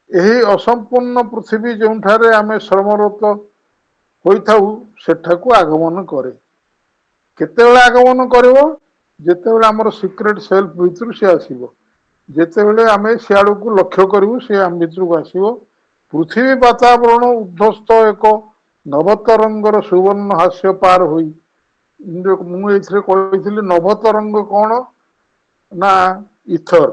ଏହି ଅସମ୍ପୂର୍ଣ୍ଣ ପୃଥିବୀ ଯେଉଁଠାରେ ଆମେ ଶ୍ରମରତ ହୋଇଥାଉ ସେଠାକୁ ଆଗମନ କରେ। କେତେବେଳେ ଆଗମନ କରିବ? ଯେତେବେଳେ ଆମର ସିକ୍ରେଟ ସେଲ୍ଫ ଭିତରୁ ସେ ଆସିବ। ଯେତେବେଳେ ଆମେ ସିଆଡକୁ ଲକ୍ଷ୍ୟ କରିବୁ ସେ ଆମ ଭିତରକୁ ଆସିବ। ପୃଥିବୀ ବାତାବରଣ ଉଦ୍ଧ୍ୱସ୍ତ ଏକ ନବତରଙ୍ଗର ସୁବର୍ଣ୍ଣ ହାସ୍ୟ ପାର ହୋଇ, ମୁଁ ଏଇଥିରେ କହିଥିଲି ନଭତରଙ୍ଗ କଣ ନା ଇଥର।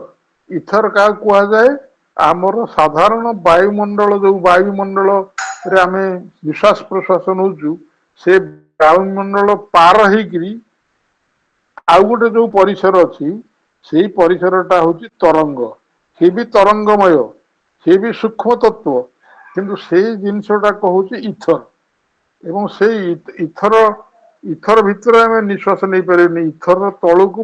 ଇଥର କାହାକୁ କୁହାଯାଏ? ଆମର ସାଧାରଣ ବାୟୁମଣ୍ଡଳ ଯୋଉ ବାୟୁମଣ୍ଡଳରେ ଆମେ ନିଶ୍ୱାସ ପ୍ରଶ୍ୱାସ ନଉଛୁ ସେ ବାୟୁମଣ୍ଡଳ ପାର ହେଇକିରି ଆଉ ଗୋଟେ ଯୋଉ ପରିସର ଅଛି ସେଇ ପରିସର ଟା ହଉଛି ତରଙ୍ଗ। ସିଏ ବି ତରଙ୍ଗମୟ, ସିଏ ବି ସୂକ୍ଷ୍ମ ତତ୍ଵ, କିନ୍ତୁ ସେଇ ଜିନିଷ ଟା କହୁଛି ଇଥର। ଏବଂ ସେଇ ଇଥର ଭିତରେ ଆମେ ନିଃଶ୍ଵାସ ନେଇପାରିବାନି। ଇଥର ତଳକୁ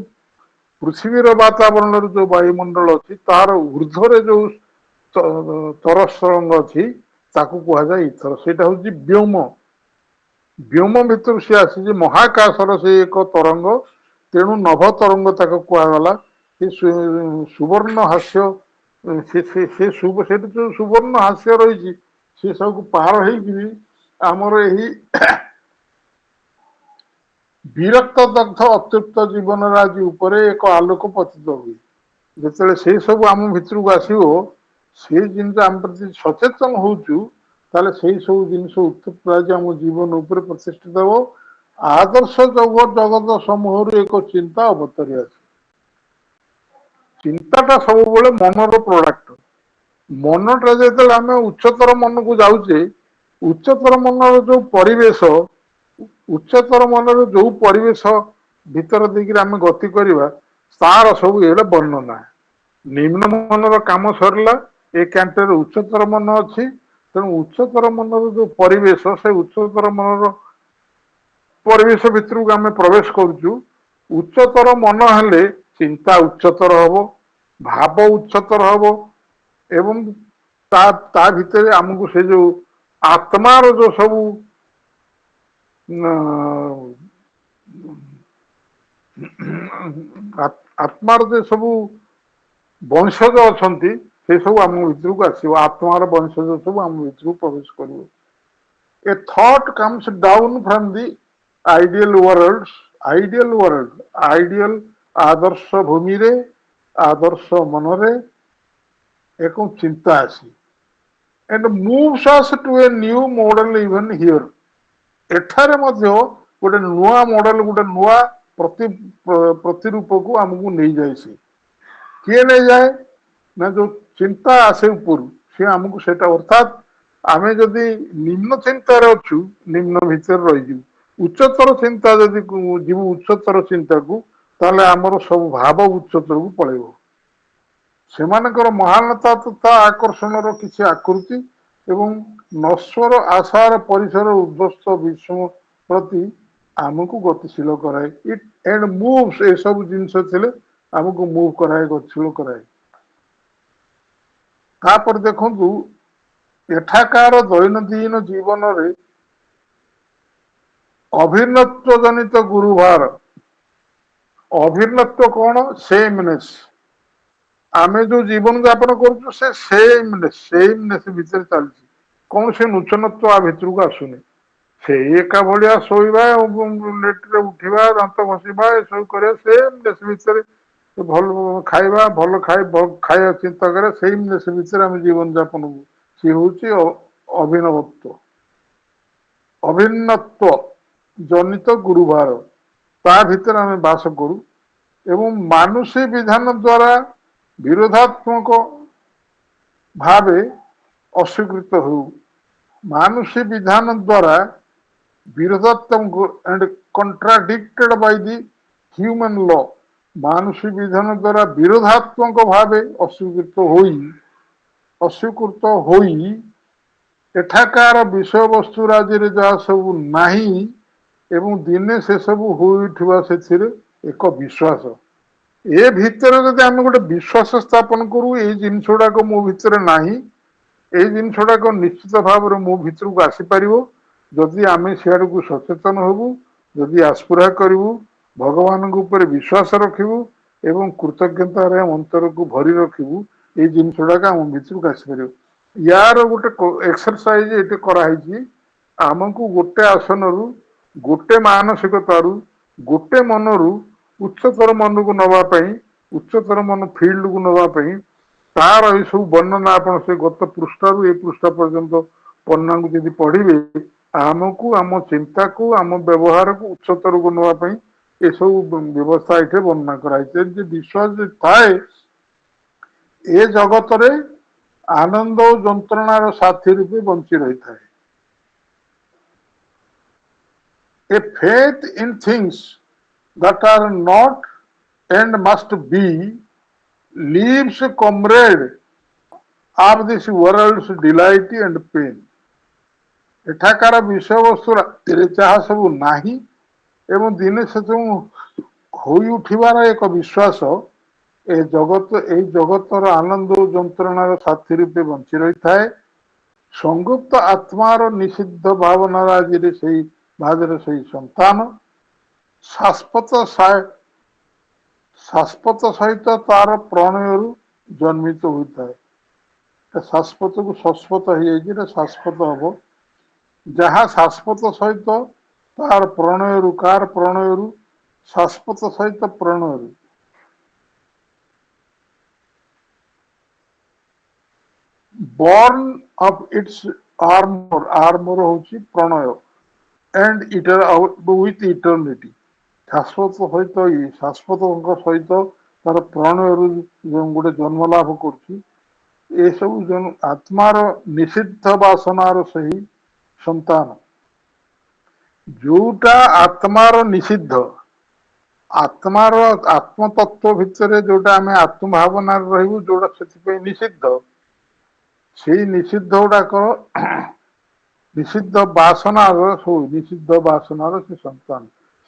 ପୃଥିବୀର ବାତାବରଣରେ ଯୋଉ ବାୟୁମଣ୍ଡଳ ଅଛି ତାର ଉର୍ଦ୍ଧ୍ୱରେ ଯୋଉ ତରଙ୍ଗ ଅଛି ତାକୁ କୁହାଯାଏ ଇଥର। ସେଇଟା ହଉଛି ବ୍ଯୋମ। ବ୍ଯୋମ ଭିତରୁ ସେ ଆସିଛି ମହାକାଶର ସେ ଏକ ତରଙ୍ଗ। ତେଣୁ ନଭ ତରଙ୍ଗ ତାକୁ କୁହାଗଲା। ସେ ସୁବର୍ଣ୍ଣ ହାସ୍ୟ ସେଠି ଯୋଉ ସୁବର୍ଣ୍ଣ ହାସ୍ୟ ରହିଛି ସେ ସବୁକୁ ପାର ହେଇକିରି ଆମର ଏହି ବିରକ୍ତ ଦଗ୍ଧ ଅତୃପ୍ତ ଜୀବନ ରାଜି ଉପରେ ଏକ ଆଲୋକ ପତିତ ହୁଏ। ଯେତେବେଳେ ସେଇ ସବୁ ଆମ ଭିତରକୁ ଆସିବ ସେଇ ଜିନିଷ ଆମ ପ୍ରତି ସଚେତନ ହଉଛୁ ତାହେଲେ ସେଇ ସବୁ ଜିନିଷ ଉତ୍ତପ୍ତ ଆଜି ଆମ ଜୀବନ ଉପରେ ପ୍ରତିଷ୍ଠିତ ହବ। ଆଦର୍ଶ ଜଗତ ସମୂହରୁ ଏକ ଚିନ୍ତା ଅବତରି ଅଛି। ଚିନ୍ତାଟା ସବୁବେଳେ ମନର ପ୍ରଡକ୍ଟ। ମନଟା ଯେତେବେଳେ ଆମେ ଉଚ୍ଚତର ମନକୁ ଯାଉଛେ ଉଚ୍ଚତର ମନର ଯୋଉ ପରିବେଶ, ଉଚ୍ଚତର ମନରେ ଯୋଉ ପରିବେଶ ଭିତର ଦେଇକିରି ଆମେ ଗତି କରିବା ତାର ସବୁ ଏଇଟା ବର୍ଣ୍ଣନା। ନିମ୍ନ ମନର କାମ ସରିଲା ଏ କ୍ୟାଣ୍ଟରେ ଉଚ୍ଚତର ମନ ଅଛି। ତେଣୁ ଉଚ୍ଚତର ମନର ଯୋଉ ପରିବେଶ ସେ ଉଚ୍ଚତର ମନର ପରିବେଶ ଭିତରକୁ ଆମେ ପ୍ରବେଶ କରୁଛୁ। ଉଚ୍ଚତର ମନ ହେଲେ ଚିନ୍ତା ଉଚ୍ଚତର ହବ, ଭାବ ଉଚ୍ଚତର ହବ ଏବଂ ତା ଭିତରେ ଆମକୁ ସେ ଯୋଉ ଆତ୍ମାର ଯୋଉ ସବୁ ଆତ୍ମାର ଯେ ସବୁ ବଂଶଜ ଅଛନ୍ତି ସେ ସବୁ ଆମ ଭିତରକୁ ଆସିବ। ଆତ୍ମାର ବଂଶଜ ସବୁ ଆମ ଭିତରକୁ ପ୍ରବେଶ କରିବ। A thought comes down from the ideal ideal ଆଦର୍ଶ ଭୂମିରେ ଆଦର୍ଶ ମନରେ ଏକ ଚିନ୍ତା ଆସି and moves us to a new model even here। ଏଠାରେ ମଧ୍ୟ ଗୋଟେ ନୂଆ ମଡେଲ ଗୋଟେ ନୂଆ ପ୍ରତିରୂପକୁ ଆମକୁ ନେଇଯାଏ ସେ। କିଏ ନେଇଯାଏ? ନା ଯୋଉ ଚିନ୍ତା ଆସେ ଉପରୁ ସିଏ ଆମକୁ ସେଇଟା ଅର୍ଥାତ୍ ଆମେ ଯଦି ନିମ୍ନ ଚିନ୍ତାରେ ଅଛୁ ନିମ୍ନ ଭିତରେ ରହିଯିବୁ। ଉଚ୍ଚତର ଚିନ୍ତା ଯଦି ଯିବୁ ଉଚ୍ଚତର ଚିନ୍ତାକୁ ତାହେଲେ ଆମର ସବୁ ଭାବ ଉଚ୍ଚତରକୁ ପଳେଇବ। ସେମାନଙ୍କର ମହାନତା ତଥା ଆକର୍ଷଣର କିଛି ଆକୃତି ଏବଂ ନଶ୍ୱର ଆଶାର ପରିସର ଉଦ୍ଧ୍ୱସ୍ତ ବିଶ୍ୱ ପ୍ରତି ଆମକୁ ଗତିଶୀଳ କରାଏ। ଇଟ୍ ଆଣ୍ଡ ମୁଭ୍ସ ଏସବୁ ଜିନିଷ ଥିଲେ ଆମକୁ ମୁଭ୍ କରାଏ, ଗତିଶୀଳ କରାଏ। ତାପରେ ଦେଖନ୍ତୁ ଏଠାକାର ଦୈନନ୍ଦିନ ଜୀବନରେ ଅଭିନତ୍ଵ ଜନିତ ଗୁରୁଭାର। ଅଭିନତ୍ଵ କଣ? ସେମନେସ୍। ଆମେ ଯୋଉ ଜୀବନ ଯାପନ କରୁଛୁ ସେ ସେଇମନେସ୍ ଭିତରେ ଚାଲିଛି। କୌଣସି ନୂତନତ୍ଵ ଆ ଭିତରକୁ ଆସୁନି। ସେଇ ଏକା ଭଳିଆ ଶୋଇବା ଲେଟରେ ଉଠିବା ଦାନ୍ତ ଘଷିବା ଏସବୁ କରିବା ସେମ୍ ଭିତରେ ଭଲ ଖାଇବା ଭଲ ଖାଇବା ଚିନ୍ତା କରିବା ସେଇ ବିଷୟରେ ଆମେ ଜୀବନ ଯାପନ କରୁ। ସିଏ ହଉଛି ଅଭିନବତ୍ଵ। ଅଭିନତ୍ଵ ଜନିତ ଗୁରୁବାର ତା ଭିତରେ ଆମେ ବାସ କରୁ ଏବଂ ମାନୁଷୀ ବିଧାନ ଦ୍ୱାରା ବିରୋଧାତ୍ମକ ଭାବେ ଅସ୍ୱୀକୃତ ହେଉ। ମାନୁଷୀ ବିଧାନ ଦ୍ୱାରା ବିରୋଧାତ୍ମକ and contradicted by the human law Manushi ବିଧାନ ଦ୍ୱାରା ବିରୋଧାତ୍ମକ ଭାବେ ଅସ୍ୱୀକୃତ ହୋଇ ଏଠାକାର ବିଷୟବସ୍ତୁ ରାଜିରେ ଯାହା ସବୁ ନାହିଁ ଏବଂ ଦିନେ ସେସବୁ ହୋଇଉଠିବା ସେଥିରେ ଏକ ବିଶ୍ୱାସ। ଏ ଭିତରେ ଯଦି ଆମେ ଗୋଟେ ବିଶ୍ୱାସ ସ୍ଥାପନ କରୁ ଏଇ ଜିନିଷ ଗୁଡାକ ମୋ ଭିତରେ ନାହିଁ, ଏଇ ଜିନିଷ ଗୁଡାକ ନିଶ୍ଚିତ ଭାବରେ ମୋ ଭିତରକୁ ଆସିପାରିବ ଯଦି ଆମେ ସିଆଡକୁ ସଚେତନ ହେବୁ, ଯଦି ଆସ୍ପୃହା କରିବୁ, ଭଗବାନଙ୍କ ଉପରେ ବିଶ୍ୱାସ ରଖିବୁ ଏବଂ କୃତଜ୍ଞତାରେ ଅନ୍ତରକୁ ଭରି ରଖିବୁ, ଏଇ ଜିନିଷ ଗୁଡାକ ଆମ ଭିତରକୁ ଆସିପାରିବ। ୟାର ଗୋଟେ ଏକ୍ସରସାଇଜ ଏଠି କରାହେଇଛି, ଆମକୁ ଗୋଟେ ଆସନରୁ ଗୋଟେ ମାନସିକତାରୁ ଗୋଟେ ମନରୁ ଉଚ୍ଚତର ମନକୁ ନବା ପାଇଁ, ଉଚ୍ଚତର ମନ ଫିଲ୍ଡକୁ ନବା ପାଇଁ ତାର ଏଇ ସବୁ ବର୍ଣ୍ଣନା ଆପଣ ସେ ଗତ ପୃଷ୍ଠାରୁ ଏ ପୃଷ୍ଠା ପର୍ଯ୍ୟନ୍ତ ବର୍ଣ୍ଣନାକୁ ଯଦି ପଢିବେ ଆମକୁ ଆମ ଚିନ୍ତାକୁ ଆମ ବ୍ୟବହାରକୁ ଉଚ୍ଚତରକୁ ନେବା ପାଇଁ ଏସବୁ ବ୍ୟବସ୍ଥା ଏଠି ବର୍ଣ୍ଣନା କରାଯାଇଛି। ଯେ ବିଶ୍ୱାସ ଥାଏ ଏ ଜଗତରେ ଆନନ୍ଦ ଓ ଯନ୍ତ୍ରଣାର ସାଥୀ ରୂପେ ବଞ୍ଚି ରହିଥାଏ। A faith in things that are not and must be leaves comrade of this world's delight and pain। ଏଠାକାର ବିଷୟବସ୍ତୁ ରାତିରେ ଯାହା ସବୁ ନାହିଁ ଏବଂ ଦିନେ ସେ ଯେଉଁ ହୋଇ ଉଠିବାର ଏକ ବିଶ୍ୱାସ ଏଇ ଜଗତର ଆନନ୍ଦ ଓ ଯନ୍ତ୍ରଣାର ସାଥୀ ରୂପେ ବଞ୍ଚି ରହିଥାଏ। ସଂଗୁପ୍ତ ଆତ୍ମାର ନିଷିଦ୍ଧ ଭାବନାର ଆଜିରେ ସେଇ ଭାଗରେ ସେଇ ସନ୍ତାନ ଶାଶ୍ୱତ ସହିତ ତାର ପ୍ରଣୟରୁ ଜନ୍ମିତ ହୋଇଥାଏ। ଶାଶ୍ୱତକୁ ଶଶ୍ୱତ ହେଇଯାଇଛି, ଏଟା ଶାଶ୍ୱତ ହବ। ଯାହା ଶାଶ୍ୱତ ସହିତ ତାର ପ୍ରଣୟରୁ, କାହାର ପ୍ରଣୟରୁ? ଶାଶ୍ୱତ ସହିତ ପ୍ରଣୟରୁ। born of its armor ହଉଛି ପ୍ରଣୟ and with eternity। ଶାଶ୍ୱତ ସହିତ ଶାଶ୍ୱତଙ୍କ ସହିତ ତାର ପ୍ରଣୟରୁ ଗୋଟେ ଜନ୍ମ ଲାଭ କରୁଛି। ଏସବୁ ଆତ୍ମାର ନିଷିଦ୍ଧ ବାସନାର ସେହି ସନ୍ତାନ, ଯୋଉଟା ଆତ୍ମାର ନିଷିଦ୍ଧ, ଆତ୍ମାର ଆତ୍ମତତ୍ଵ ଭିତରେ ଯୋଉଟା ଆମେ ଆତ୍ମଭାବନାରେ ରହିବୁ, ଯୋଉଟା ସେଥିପାଇଁ ନିଷିଦ୍ଧ, ସେଇ ନିଷିଦ୍ଧ ଗୁଡାକ ନିଷିଦ୍ଧ ବାସନାର ସେ ସନ୍ତାନ।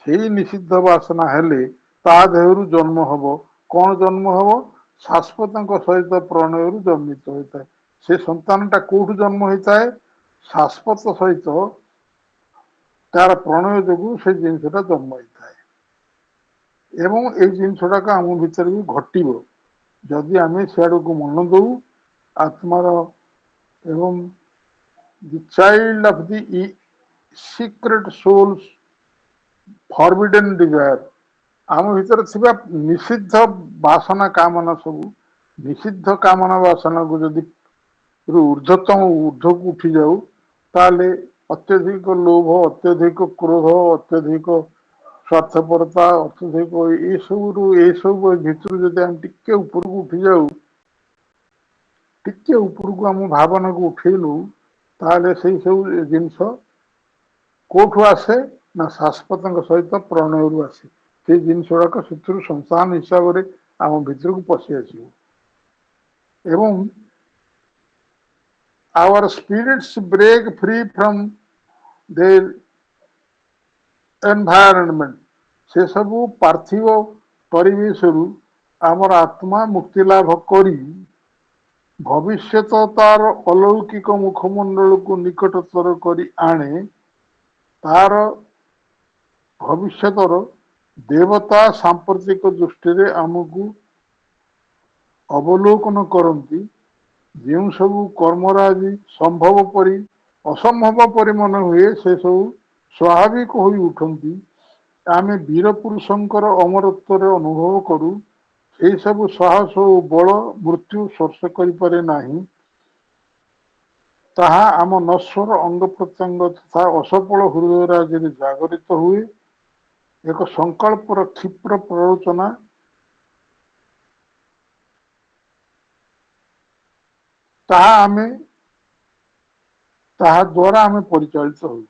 ସେଇ ନିଷିଦ୍ଧ ବାସନା ହେଲେ ତା ଦେହରୁ ଜନ୍ମ ହବ। କଣ ଜନ୍ମ ହବ? ଶାଶ୍ୱତଙ୍କ ସହିତ ପ୍ରଣୟରୁ ଜନ୍ମିତ ହୋଇଥାଏ। ସେ ସନ୍ତାନଟା କୋଉଠୁ ଜନ୍ମ ହେଇଥାଏ? ଶାଶ୍ୱତ ସହିତ ତାର ପ୍ରଣୟ ଯୋଗୁ ସେ ଜିନିଷଟା ଜନ୍ମ ହେଇଥାଏ। ଏବଂ ଏଇ ଜିନିଷଟାକ ଆମ ଭିତରେ ବି ଘଟିବ ଯଦି ଆମେ ସିଆଡକୁ ମନ ଦଉ। ଆତ୍ମାର ଏବଂ the child of the secret soul's forbidden desire, ଆମ ଭିତରେ ଥିବା ନିଷିଦ୍ଧ ବାସନା କାମନା, ସବୁ ନିଷିଦ୍ଧ କାମନା ବାସନାକୁ ଯଦି ଉର୍ଦ୍ଧ୍ୱକୁ ଉଠି ଯାଉ ତାହେଲେ ଅତ୍ୟଧିକ ଲୋଭ, ଅତ୍ୟଧିକ କ୍ରୋଧ, ଅତ୍ୟଧିକ ସ୍ୱାର୍ଥପରତା, ଅତ୍ୟଧିକ ଏସବୁ ଭିତରୁ ଯଦି ଆମେ ଟିକେ ଉପରକୁ ଉଠି ଯାଉ, ଟିକେ ଉପରକୁ ଆମ ଭାବନାକୁ ଉଠେଇଲୁ, ତାହେଲେ ସେଇ ସବୁ ଜିନିଷ କୋଉଠୁ ଆସେ? ନା ଶାଶ୍ୱତଙ୍କ ସହିତ ପ୍ରଣୟରୁ ଆସେ। ସେଇ ଜିନିଷ ଗୁଡାକ ସେଥିରୁ ସନ୍ତାନ ହିସାବରେ ଆମ ଭିତରକୁ ପଶି ଆସିବ ଏବଂ our spirits break free from their environment। ସେ ସବୁ ପାର୍ଥିବ ପରିବେଶରୁ ଆମର ଆତ୍ମା ମୁକ୍ତି ଲାଭ କରି ଭବିଷ୍ୟତ ତାର ଅଲୌକିକ ମୁଖମଣ୍ଡଳକୁ ନିକଟତର କରି ଆଣେ। ତାର ଭବିଷ୍ୟତର ଦେବତା ସାମ୍ପ୍ରତିକ ଦୃଷ୍ଟିରେ ଆମକୁ ଅବଲୋକନ କରନ୍ତି। ଯେଉଁ ସବୁ କର୍ମରାଜି ସମ୍ଭବ ପରି ଅସମ୍ଭବ ପରି ମନେ ହୁଏ, ସେ ସବୁ ସ୍ୱାଭାବିକ ହୋଇ ଉଠନ୍ତି। ଆମେ ବୀର ପୁରୁଷଙ୍କର ଅମରତ୍ୱରେ ଅନୁଭବ କରୁ। ଏହି ସବୁ ସାହସ ଓ ବଳ ମୃତ୍ୟୁ ସ୍ପର୍ଶ କରିପାରେ ନାହିଁ। ତାହା ଆମ ନଶ୍ୱର ଅଙ୍ଗ ପ୍ରତ୍ୟଙ୍ଗ ତଥା ଅସଫଳ ହୃଦୟ ରାଜ୍ୟରେ ଜାଗରିତ ହୁଏ। ଏକ ସଂକଳ୍ପର କ୍ଷିପ୍ର ପ୍ରରୋଚନା ତାହା ଦ୍ୱାରା ଆମେ ପରିଚାଳିତ ହଉ,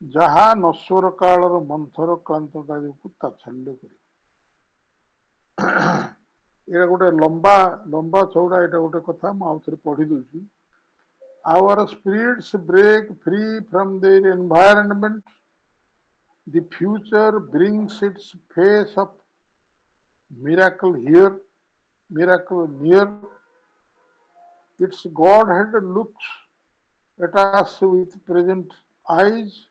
ଯାହା ନଶ୍ୱର କାଳର ମନ୍ଥର କ୍ଳାନ୍ତ କାର୍ଯ୍ୟକୁ ତାଚ୍ଛଲ୍ୟ କରେ। ଏଇଟା ଗୋଟେ ଲମ୍ବା ଚଉଡ଼ା ଏଇଟା ଗୋଟେ କଥା ମୁଁ ଆଉ ଥରେ ପଢି ଦଉଛି। Our spirits break free from their environment. The future brings its face of miracle here, miracle near. Its Godhead looks at us with present eyes.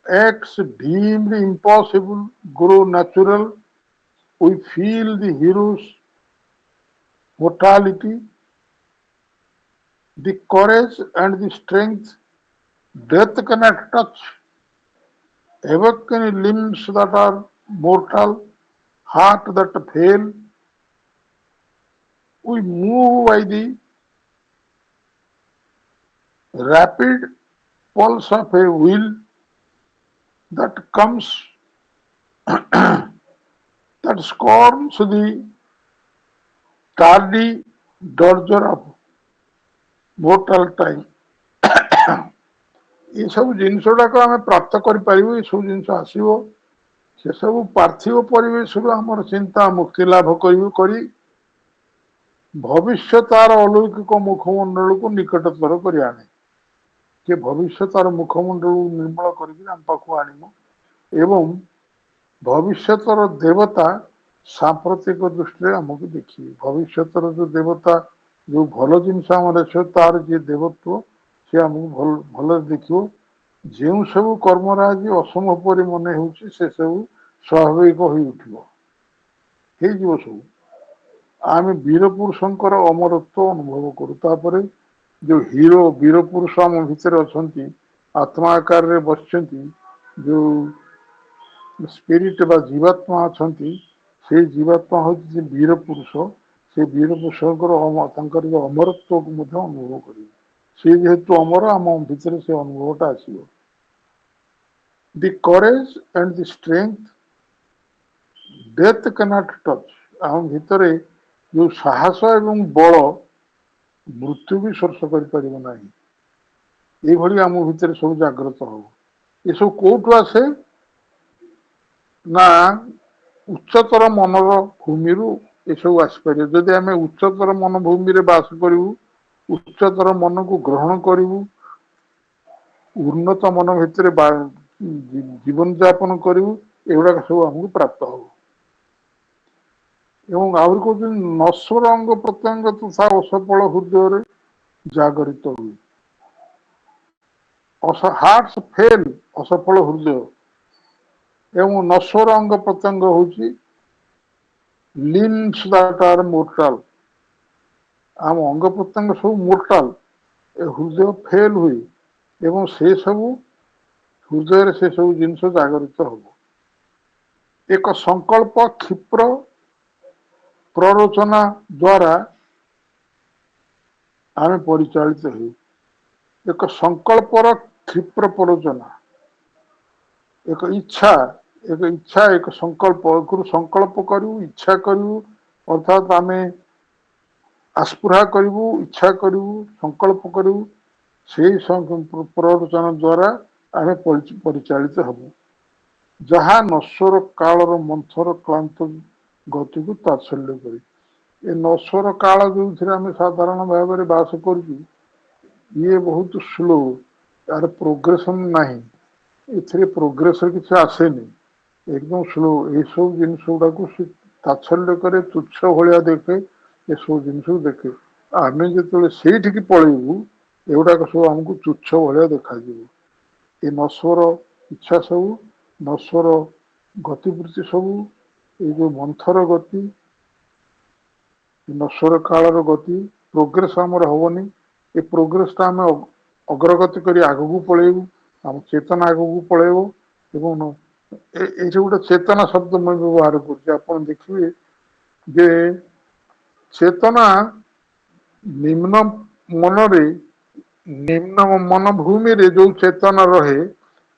Acts deemed impossible grow natural. We feel the hero's mortality, the courage and the strength death cannot touch. Awaken limbs that are mortal, heart that fail. We move by the rapid pulse of a will that comes, that scorns the tardy dodger of mortal time. ये सब जिनस गुड़ाक आम प्राप्त करूँ, ये सब जिन आसो से सब पार्थिव परिवेश आमर चिंता मुक्ति लाभ करी भविष्य तार अलौकिक मुखमंडल को निकटतर कर आने कि भविष्य तार मुखमंडल निर्मल करखु आनमु एवं भविष्यतर देवता सांप्रतिक दृष्टि आमको देखिए। भविष्यतर जो देवता जो भल जिनस आम तार जी देवत्व सी आमको भल देखो। जो सब कर्मराज असंभव परि मन हो से सब स्वाभाविक हो सब आम वीर पुरुषंकर अमरत्व अनुभव करूँ। जो हीरो वीर पुरुष आम भितर अच्छा आत्मा आकार रे बस जो स्पिरिट बा जीवात्मा अच्छा से जीवात्मा हूँ वीर पुरुष। से वीर पुरुषर जो अमरत्व को अनुभव कर सी जेहेतु अमर आम भितर से अनुभवटा आसो। The courage and the strength death cannot touch. आम भितर जो साहस एवं बल मृत्यु भी स्पर्श करना ये आम भितर सब जागृत हम। ये सब कौटू आसे ना उच्चतर मनर भूमि ये सब आसपर। जदि आम उच्चतर मन भूमि रे बास करूँ, उच्चतर मन को ग्रहण करूँ, उन्नत मन भितर जीवन यापन करूँ, एगुड़ा सब आमको प्राप्त हो। एवं आहरी कहते नश्वर अंग प्रत्यंग तथा असफल हृदय जागरित हुए। हार्ट्स फेल असफल हृदय एवं नश्वर अंग प्रत्यंग हूँ लिम्स दैट आर मोर्टाल। आम अंग प्रत्यंग सब मोर्टाल, हृदय फेल हुए एवं से सब हृदय से सब जिनस जागरित हम। एक संकल्प क्षिप्र प्ररोचना द्वारा आम परिचालित हो। एक संकल्पर क्षिप्र प्ररोचना एक इच्छा एक संकल्प संकल्प करूँ, इच्छा करूँ, अर्थात आम आस्पुरा करूँ, इच्छा करूँ, संकल्प करूँ, से प्ररोचना द्वारा आम परिचालित हम। जहाँ नश्वर कालर मंथर क्लांत गति को तात्सल्य करे। ये नश्वर काल जो आम साधारण भाव में बास कर ये बहुत स्लो, यार प्रोग्रेसन नहीं, ए प्रोग्रेस किसी आसेनी, एकदम स्लो। ये सब जिनस गुड़ा को तात्सल्य करे, तुच्छ भाया देखे, ये सब जिन देखे। आम जो से पलैबू एगुड़ाक सब आमको तुच्छ भाया देखा। ये नश्वर इच्छा सब, नश्वर गतिवृत्ति सब, ये जो मंथर गति, नश्वर कालर गति, प्रोग्रेस आमर हेनी। ये प्रोग्रेसटा आम अग्रगति कर आगू पलैबू, आम चेतना आगू पलैब। ये गोटे चेतना शब्द मैं व्यवहार कर देखिए जे चेतना निम्न ମନରେ ନିମ୍ନ ମନଭୂମିରେ ଯୋଉ ଚେତନା ରହେ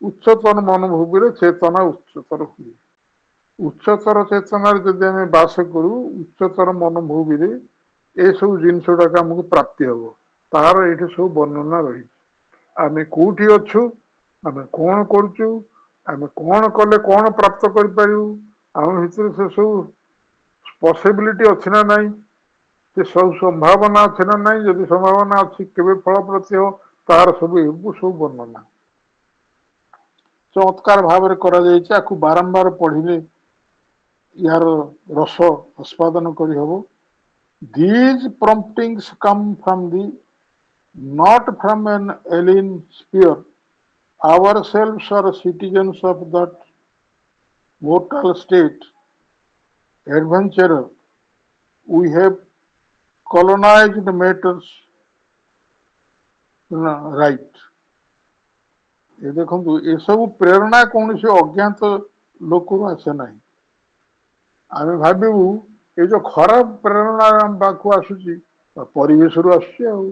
ଉଚ୍ଚତର ମନୋଭୂମିରେ ଚେତନା ଉଚ୍ଚତର ହୁଏ। ଉଚ୍ଚତର ଚେତନାରେ ଯଦି ଆମେ ବାସ କରୁ ଉଚ୍ଚତର ମନୋଭୂମିରେ ଏସବୁ ଜିନିଷ ଗୁଡାକ ଆମକୁ ପ୍ରାପ୍ତି ହବ। ତାହାର ଏଇଠି ସବୁ ବର୍ଣ୍ଣନା ରହିଛି। ଆମେ କୋଉଠି ଅଛୁ, ଆମେ କଣ କରୁଛୁ, ଆମେ କଣ କଲେ କଣ ପ୍ରାପ୍ତ କରିପାରିବୁ, ଆମ ଭିତରେ ସେ ସବୁ ପସିବିଲିଟି ଅଛି ନା ନାହିଁ, ସେ ସବୁ ସମ୍ଭାବନା ଅଛି ନା ନାହିଁ, ଯଦି ସମ୍ଭାବନା ଅଛି କେବେ ଫଳପ୍ରତି ହବ, ତାର ସବୁ ସବୁ ବର୍ଣ୍ଣନା ଚମତ୍କାର ଭାବରେ କରାଯାଇଛି। ଆକୁ ବାରମ୍ବାର ପଢିଲେ ଏହାର ରସ ଆସ୍ବାଦନ କରିହବ। These promptings come from the not from an alien sphere. Ourselves are citizens of that mortal state. Adventurer, we have colonized matters right. ଏ ଦେଖନ୍ତୁ ଏସବୁ ପ୍ରେରଣା କୌଣସି ଅଜ୍ଞାତ ଲୋକରୁ ଆସେ ନାହିଁ। ଆମେ ଭାବିବୁ ଏଇ ଯୋଉ ଖରାପ ପ୍ରେରଣା ଆମ ପାଖକୁ ଆସୁଛି ପରିବେଶରୁ ଆସୁଛି ଆଉ।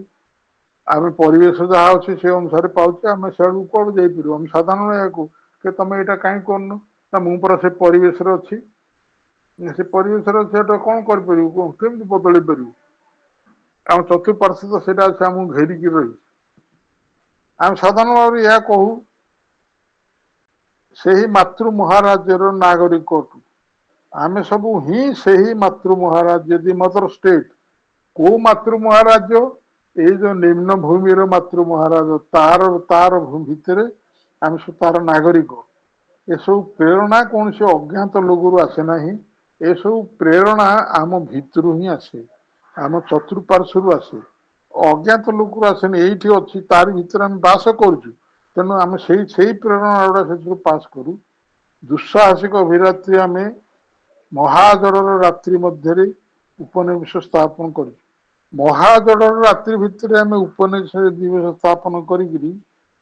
ଆମେ ପରିବେଶ ଯାହା ଅଛି ସେ ଅନୁସାରେ ପାଉଛେ, ଆମେ ସେଆଡକୁ କୁଆଡୁ ଯାଇପାରିବୁ। ଆମେ ସାଧାରଣ ଏହାକୁ କି ତମେ ଏଇଟା କାହିଁ କରୁନ, ନା ମୁଁ ପରା ସେ ପରିବେଶରେ ଅଛି। ସେ ପରିବେଶରେ ଅଛି ସେଟା କଣ କରିପାରିବୁ, କଣ କେମିତି ବଦଳେଇ ପାରିବୁ। ଆମ ଚତୁଃପାର୍ଶ୍ୱ ତ ସେଇଟା ଅଛି ଆମକୁ ଘେରିକି ରହିଛି। ଆମେ ସାଧାରଣ ଭାବରେ ଏହା କହୁ ସେହି ମାତୃ ମହାରାଜ୍ୟର ନାଗରିକ ଅଟୁ। ଆମେ ସବୁ ହିଁ ସେହି ମାତୃ ମହାରାଜ୍ୟ ଦି ମଦର ଷ୍ଟେଟ। କୋଉ ମାତୃ ମହାରାଜ୍ୟ, ଏଇ ଯୋଉ ନିମ୍ନ ଭୂମିର ମାତୃ ମହାରାଜ, ତାର ଭିତରେ ଆମେ ସବୁ ତାର ନାଗରିକ। ଏସବୁ ପ୍ରେରଣା କୌଣସି ଅଜ୍ଞାତ ଲୋକରୁ ଆସେ ନାହିଁ। ଏସବୁ ପ୍ରେରଣା ଆମ ଭିତରୁ ହିଁ ଆସେ, ଆମ ଚତୁଃପାର୍ଶ୍ୱରୁ ଆସେ। ଅଜ୍ଞାତ ଲୋକରୁ ଆସେନି, ଏଇଠି ଅଛି ତାରି ଭିତରେ ଆମେ ବାସ କରୁଛୁ। ତେଣୁ ଆମେ ସେଇ ପ୍ରେରଣା ଗୁଡା ସେଥିରୁ ପାସ୍ କରୁ। ଦୁଃସାହସିକ ଅଭିରାତ୍ରି ଆମେ ମହାଜଡର ରାତ୍ରି ମଧ୍ୟରେ ଉପନିବେଶ ସ୍ଥାପନ କରିଛୁ। ମହାଜଡର ରାତ୍ରି ଭିତରେ ଆମେ ଉପନିବେଶ ଦିବସ ସ୍ଥାପନ କରିକିରି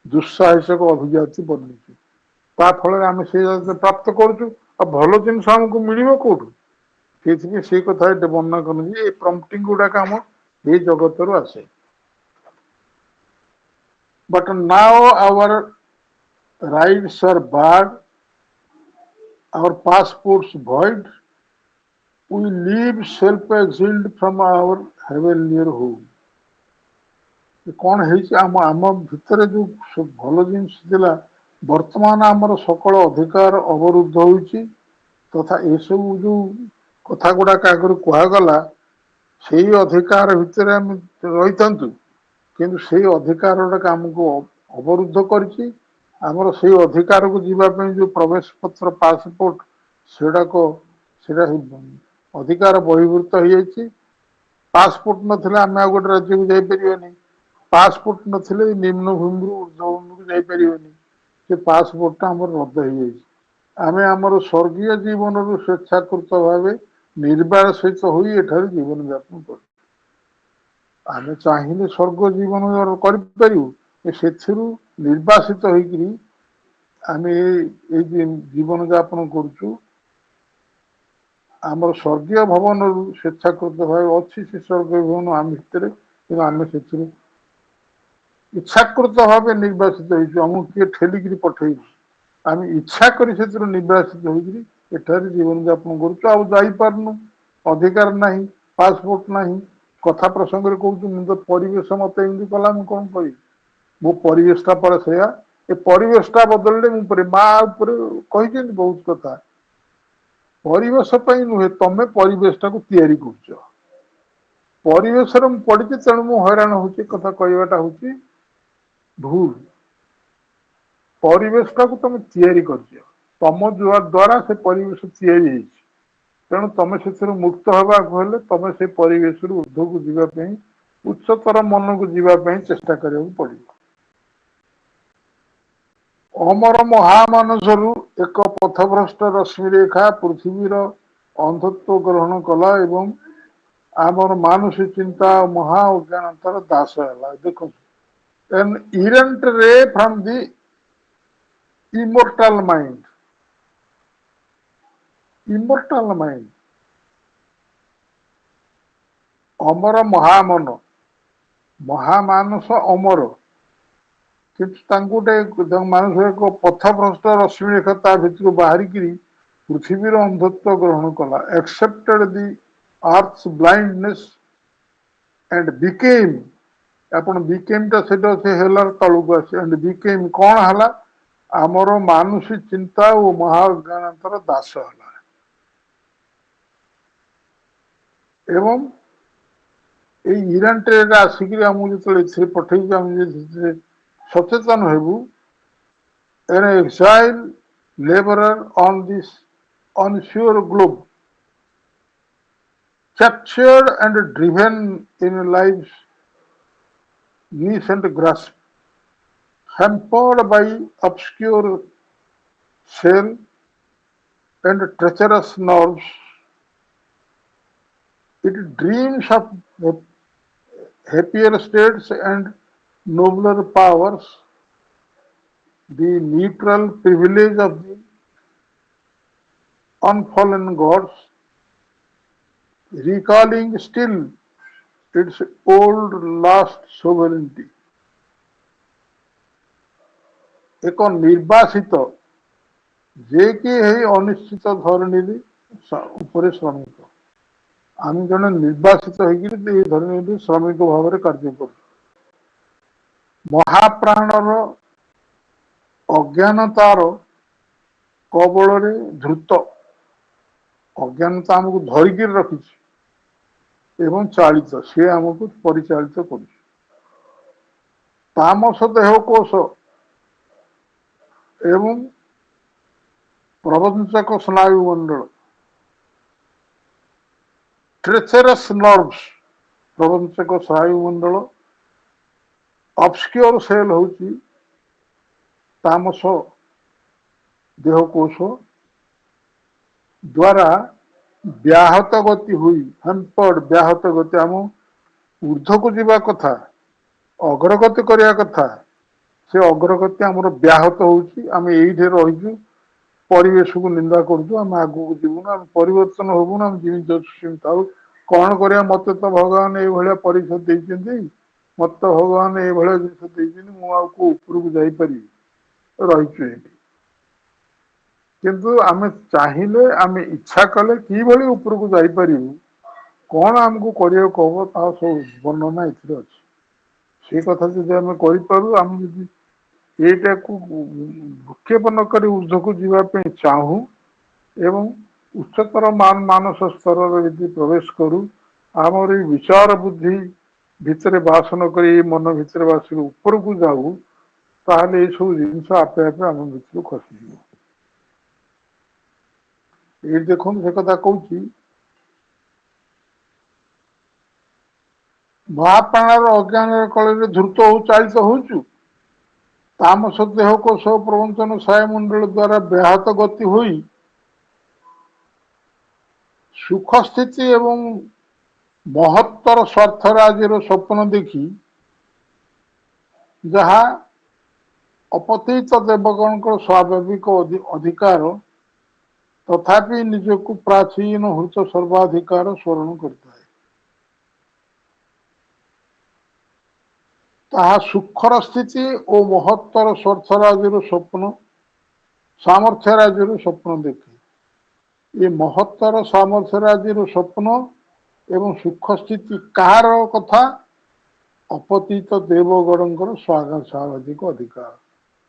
ଦୁଃସାହସିକ ଅଭିଜାତି ବନିଛୁ। ତା ଫଳରେ ଆମେ ସେଇ ପ୍ରାପ୍ତ କରୁଛୁ। ଆଉ ଭଲ ଜିନିଷ ଆମକୁ ମିଳିବ କୋଉଠୁ? ସେଇଥିପାଇଁ ସେଇ କଥା ଏଠି ବର୍ଣ୍ଣନା କରନ୍ତି ଯେ ଏଇ ପ୍ରମ୍ପଟିଙ୍ଗ ଗୁଡାକ ଆମ ଏଇ ଜଗତରୁ ଆସେ। But now our rights are barred, our passports void, we live self-exiled from our heavenlier home. କଣ ହେଇଛି, ଆମ ଭିତରେ ଯୋଉ ଭଲ ଜିନିଷ ଥିଲା ବର୍ତ୍ତମାନ ଆମର ସକଳ ଅଧିକାର ଅବରୁଦ୍ଧ ହୋଇଛି। ତଥା ଏସବୁ ଯୋଉ କଥା ଗୁଡାକ ଆଗରୁ କୁହାଗଲା, ସେଇ ଅଧିକାର ଭିତରେ ଆମେ ରହିଥାନ୍ତୁ, କିନ୍ତୁ ସେଇ ଅଧିକାର ଗୁଡାକ ଆମକୁ ଅବରୁଦ୍ଧ କରିଛି। ଆମର ସେଇ ଅଧିକାରକୁ ଯିବା ପାଇଁ ଯୋଉ ପ୍ରବେଶ ପତ୍ର ପାସପୋର୍ଟ ସେଇଟା ଅଧିକାର ବହିର୍ଭୂତ ହେଇଯାଇଛି। ପାସପୋର୍ଟ ନଥିଲେ ଆମେ ଆଉ ଗୋଟେ ରାଜ୍ୟକୁ ଯାଇପାରିବାନି। ପାସପୋର୍ଟ ନଥିଲେ ନିମ୍ନ ଭୂମିରୁ ଉର୍ଦ୍ଧ୍ୱ ଭୂମିକୁ ଯାଇପାରିବନି। ସେ ପାସପୋର୍ଟ ଟା ଆମର ରଦ୍ଦ ହେଇଯାଇଛି। ଆମେ ଆମର ସ୍ୱର୍ଗୀୟ ଜୀବନରୁ ସ୍ୱେଚ୍ଛାକୃତ ଭାବେ ନିର୍ବାସିତ ହୋଇ ଏଠାରେ ଜୀବନ ଯାପନ କରୁ। ଆମେ ଚାହିଁଲେ ସ୍ୱର୍ଗ ଜୀବନ କରିପାରିବୁ, ସେଥିରୁ ନିର୍ବାସିତ ହେଇକିରି ଆମେ ଏଇ ଜୀବନ ଯାପନ କରୁଛୁ। ଆମର ସ୍ୱର୍ଗୀୟ ଭବନରୁ ସ୍ୱେଚ୍ଛାକୃତ ଭାବେ ଅଛି ସେ ସ୍ୱର୍ଗୀୟ ଭବନ ଆମ ଭିତରେ, କିନ୍ତୁ ଆମେ ସେଥିରୁ ଇଚ୍ଛାକୃତ ଭାବେ ନିର୍ବାସିତ ହେଇଛୁ। ଆମକୁ କିଏ ଠେଲିକିରି ପଠେଇଛି, ଆମେ ଇଚ୍ଛା କରି ସେଥିରୁ ନିର୍ବାସିତ ହେଇକିରି ଏଠାରେ ଜୀବନ ଯାପନ କରୁଛୁ। ଆଉ ଯାଇପାରୁନୁ, ଅଧିକାର ନାହିଁ, ପାସପୋର୍ଟ ନାହିଁ। କଥା ପ୍ରସଙ୍ଗରେ କହୁଛୁ ମୁଁ ତ ପରିବେଶ ମତେ ଏମିତି କଲା, ମୁଁ କଣ କରିବି? ମୋ ପରିବେଶ ଟା ପରେ ସେଇଆ, ଏ ପରିବେଶ ଟା ବଦଳିଲେ ମୁଁ ମା ଉପରେ କହିଛନ୍ତି ବହୁତ କଥା। ପରିବେଶ ପାଇଁ ନୁହେଁ, ତମେ ପରିବେଶ ଟାକୁ ତିଆରି କରୁଛ। ପରିବେଶରେ ମୁଁ ପଡିଛି, ତେଣୁ ମୁଁ ହଇରାଣ ହଉଛି, କଥା କହିବାଟା ହଉଛି ଭୁଲ। ପରିବେଶ ଟାକୁ ତମେ ତିଆରି କରିଛ, ତମ ଦ୍ଵାରା ସେ ପରିବେଶ ତିଆରି ହେଇଛି। ତେଣୁ ତମେ ସେଥିରୁ ମୁକ୍ତ ହେବାକୁ ହେଲେ ତମେ ସେ ପରିବେଶରୁ ଉର୍ଦ୍ଧ୍ୱକୁ ଯିବା ପାଇଁ, ଉଚ୍ଚତର ମନକୁ ଯିବା ପାଇଁ ଚେଷ୍ଟା କରିବାକୁ ପଡିବ। ଅମର ମହାମାନସରୁ ଏକ ପଥଭ୍ରଷ୍ଟ ରଶ୍ମିରେଖା ପୃଥିବୀର ଅନ୍ଧତ୍ୱ ଗ୍ରହଣ କଲା ଏବଂ ଆମର ମାନସିକ ଚିନ୍ତା ମହା ଅଜ୍ଞାନତାର ଦାସ ହେଲା। ଦେଖନ୍ତୁ, an errant ray from the immortal mind. Immortal mind. ଅମର ମହାମନ, ମହାମାନସ ଅମର, କିନ୍ତୁ ତାଙ୍କୁ ଗୋଟେ ମାନସ ଏକ ପଥଭ୍ରଷ୍ଟ ରଶ୍ମି ରେଖା ତା ଭିତରୁ ବାହାରିକିରି ପୃଥିବୀର ଅନ୍ଧତ୍ୱ ଗ୍ରହଣ କଲା, accepted the earth's blindness and became, ଆପଣ became ଟା ସେଟା ସେ ହେଲାର ତଳକୁ ଆସେ, and became କଣ ହେଲା, ଆମର ମାନୁଷୀ ଚିନ୍ତା ଓ ମହାଜ୍ଞାନଙ୍କର ଦାସ ହେଲା। ଏବଂ এই ଇରାନ ଟ୍ରେନ୍ ଆସିକିରି ଆମକୁ ଯେତେବେଳେ ଏଥିରେ ପଠେଇକି ଆମେ ଯଦି ସଚେତନ ହେବୁ, an exile laborer on this unsure globe, captured and driven in life's nascent grasp, hampered by obscure shell and treacherous nerves, it dreams of happier states and nobler powers, the neutral privilege of the unfallen gods, recalling still its old lost sovereignty. ଏକ ନିର୍ବାସିତ ଯେ କି ଏହି ଅନିଶ୍ଚିତ ଧରଣୀରେ ଉପରେ ଶ୍ରମିକ, ଆମେ ଜଣେ ନିର୍ବାସିତ ହେଇକିରି ଏହି ଧରଣୀରେ ଶ୍ରମିକ ଭାବରେ କାର୍ଯ୍ୟ କରୁଛୁ। ମହାପ୍ରାଣର ଅଜ୍ଞାନତାର କବଳରେ ଧୃତ, ଅଜ୍ଞାନତା ଆମକୁ ଧରିକିରି ରଖିଛି ଏବଂ ଚାଳିତ, ସେ ଆମକୁ ପରିଚାଳିତ କରୁଛି। ତାମସ ଦେହ କୋଷ ଏବଂ ପ୍ରବଞ୍ଚକ ସ୍ନାୟୁମଣ୍ଡଳ, treacherous nerves, ପ୍ରବଞ୍ଚକ ସ୍ନାୟୁମଣ୍ଡଳ, obscure cell ହେଉଛି ତାମସ ଦେହକୋଷ ଦ୍ୱାରା ବ୍ୟାହତ ଗତି ହୋଇ, ହ୍ୟାମ୍ପର୍ଡ ବ୍ୟାହତ ଗତି, ଆମ ঊର୍ଦ୍ଧ୍ୱକୁ ଯିବା କଥା, ଅଗ୍ରଗତି କରିବା କଥା, ସେ ଅଗ୍ରଗତି ଆମର ବ୍ୟାହତ ହେଉଛି। ଆମେ ଏଇଠି ରହିଛୁ, ପରିବେଶକୁ ନିନ୍ଦା କରୁଛୁ, ଆମେ ଆଗକୁ ଯିବୁନୁ, ଆମେ ପରିବର୍ତ୍ତନ ହବୁନୁ, ଆମେ ଯେମିତି ଅଛୁ ସେମିତି ଆଉ କଣ କରିବା, ମତେ ତ ଭଗବାନ ଏଇଭଳିଆ ପରୀକ୍ଷା ଦେଇଛନ୍ତି, ମତେ ତ ଭଗବାନ ଏଇଭଳିଆ ଜିନିଷ ଦେଇଛନ୍ତି, ମୁଁ ଆଉ କୋଉ ଉପରକୁ ଯାଇପାରିବି, ରହିଛୁ ଏଠି। କିନ୍ତୁ ଆମେ ଚାହିଁଲେ, ଆମେ ଇଚ୍ଛା କଲେ କିଭଳି ଉପରକୁ ଯାଇପାରିବୁ, କଣ ଆମକୁ କରିବାକୁ ହବ, ତାହା ସବୁ ବର୍ଣ୍ଣନା ଏଥିରେ ଅଛି। ସେ କଥା ଯଦି ଆମେ କରିପାରୁ, ଆମେ ଯଦି ଏଇଟାକୁ ଭୃକ୍ଷେପ ନ କରି ঊର୍ଦ୍ଧ୍ୱକୁ ଯିବା ପାଇଁ ଚାହୁଁ ଏବଂ ଉଚ୍ଚତର ମାନସ ସ୍ତରରେ ଯଦି ପ୍ରବେଶ କରୁ, ଆମର ଏଇ ବିଚାର ବୁଦ୍ଧି ଭିତରେ ବାସ ନ କରି ଏଇ ମନ ଭିତରେ ବାସ କରି ଉପରକୁ ଯାଉ, ତାହେଲେ ଏଇସବୁ ଜିନିଷ ଆପେ ଆପେ ଆମ ଭିତରୁ ଖସିଯିବ। ଏଇ ଦେଖନ୍ତୁ ସେ କଥା କହୁଛି, ମହାପ୍ରାଣର ଅଜ୍ଞାନର କଳରେ ଧୃତ ହଉ ଚାଳିତ ହଉଛୁ, ତାମସ ଦେହ କୋଷ ପ୍ରବଞ୍ଚନ ସାୟମଣ୍ଡଳ ଦ୍ୱାରା ବ୍ୟାହତ ଗତି ହୋଇ ସୁଖ ସ୍ଥିତି ଏବଂ ମହତ୍ତର ସ୍ୱାର୍ଥରାଜିର ସ୍ୱପ୍ନ ଦେଖି, ଯାହା ଅପତିତ ଦେବଗଣଙ୍କର ସ୍ୱାଭାବିକ ଅଧିକାର, ତଥାପି ନିଜକୁ ପ୍ରାଚୀନ ହୃତ ସର୍ବାଧିକାର ସ୍ମରଣ କରିଥାଏ। ତାହା ସୁଖର ସ୍ଥିତି ଓ ମହତ୍ତର ସ୍ୱାର୍ଥରାଜିର ସ୍ୱପ୍ନ, ସାମର୍ଥ୍ୟ ରାଜିର ସ୍ୱପ୍ନ ଦେଖେ। ଏ ମହତ୍ତର ସାମର୍ଥ୍ୟ ରାଜିର ସ୍ୱପ୍ନ ଏବଂ ସୁଖ ସ୍ଥିତି କାହାର କଥା, ଅପତିତ ଦେବଗଣଙ୍କର ସ୍ୱାଭାବିକ ଅଧିକାର।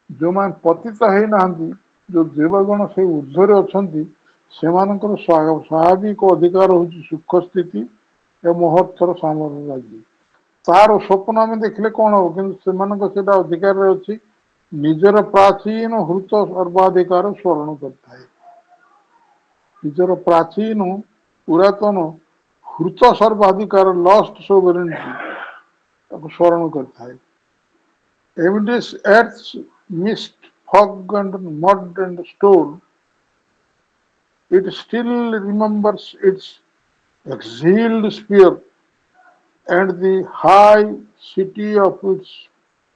ଯେଉଁମାନେ ପତିତ ହେଇନାହାନ୍ତି, ଯୋଉ ଦେବଗଣ ସେ ଊର୍ଦ୍ଧ୍ୱରେ ଅଛନ୍ତି, ସେମାନଙ୍କର ସ୍ୱାଭାବିକ ଅଧିକାର ହେଉଛି ସୁଖ ସ୍ଥିତି ଏବଂ ମହତ୍ତର ସାମର୍ଥ୍ୟ ରାଜି। ତାର ସ୍ୱପ୍ନ ଆମେ ଦେଖିଲେ କଣ ହବ, କିନ୍ତୁ ସେମାନଙ୍କ ସେଇଟା ଅଧିକାରରେ ଅଛି, ନିଜର ପ୍ରାଚୀନ ହୃତ ସର୍ବାଧିକାର ସ୍ମରଣ କରିଥାଏ। ନିଜର ପ୍ରାଚୀନ ପୁରାତନ ହୃତ ସର୍ବାଧିକାର ଲଷ୍ଟ ସୋଭରେନିଟି ତାକୁ ସ୍ମରଣ କରିଥାଏ। Amidst earth's mist, fog and mud and stone, it still remembers its exhaled spear and the high city of its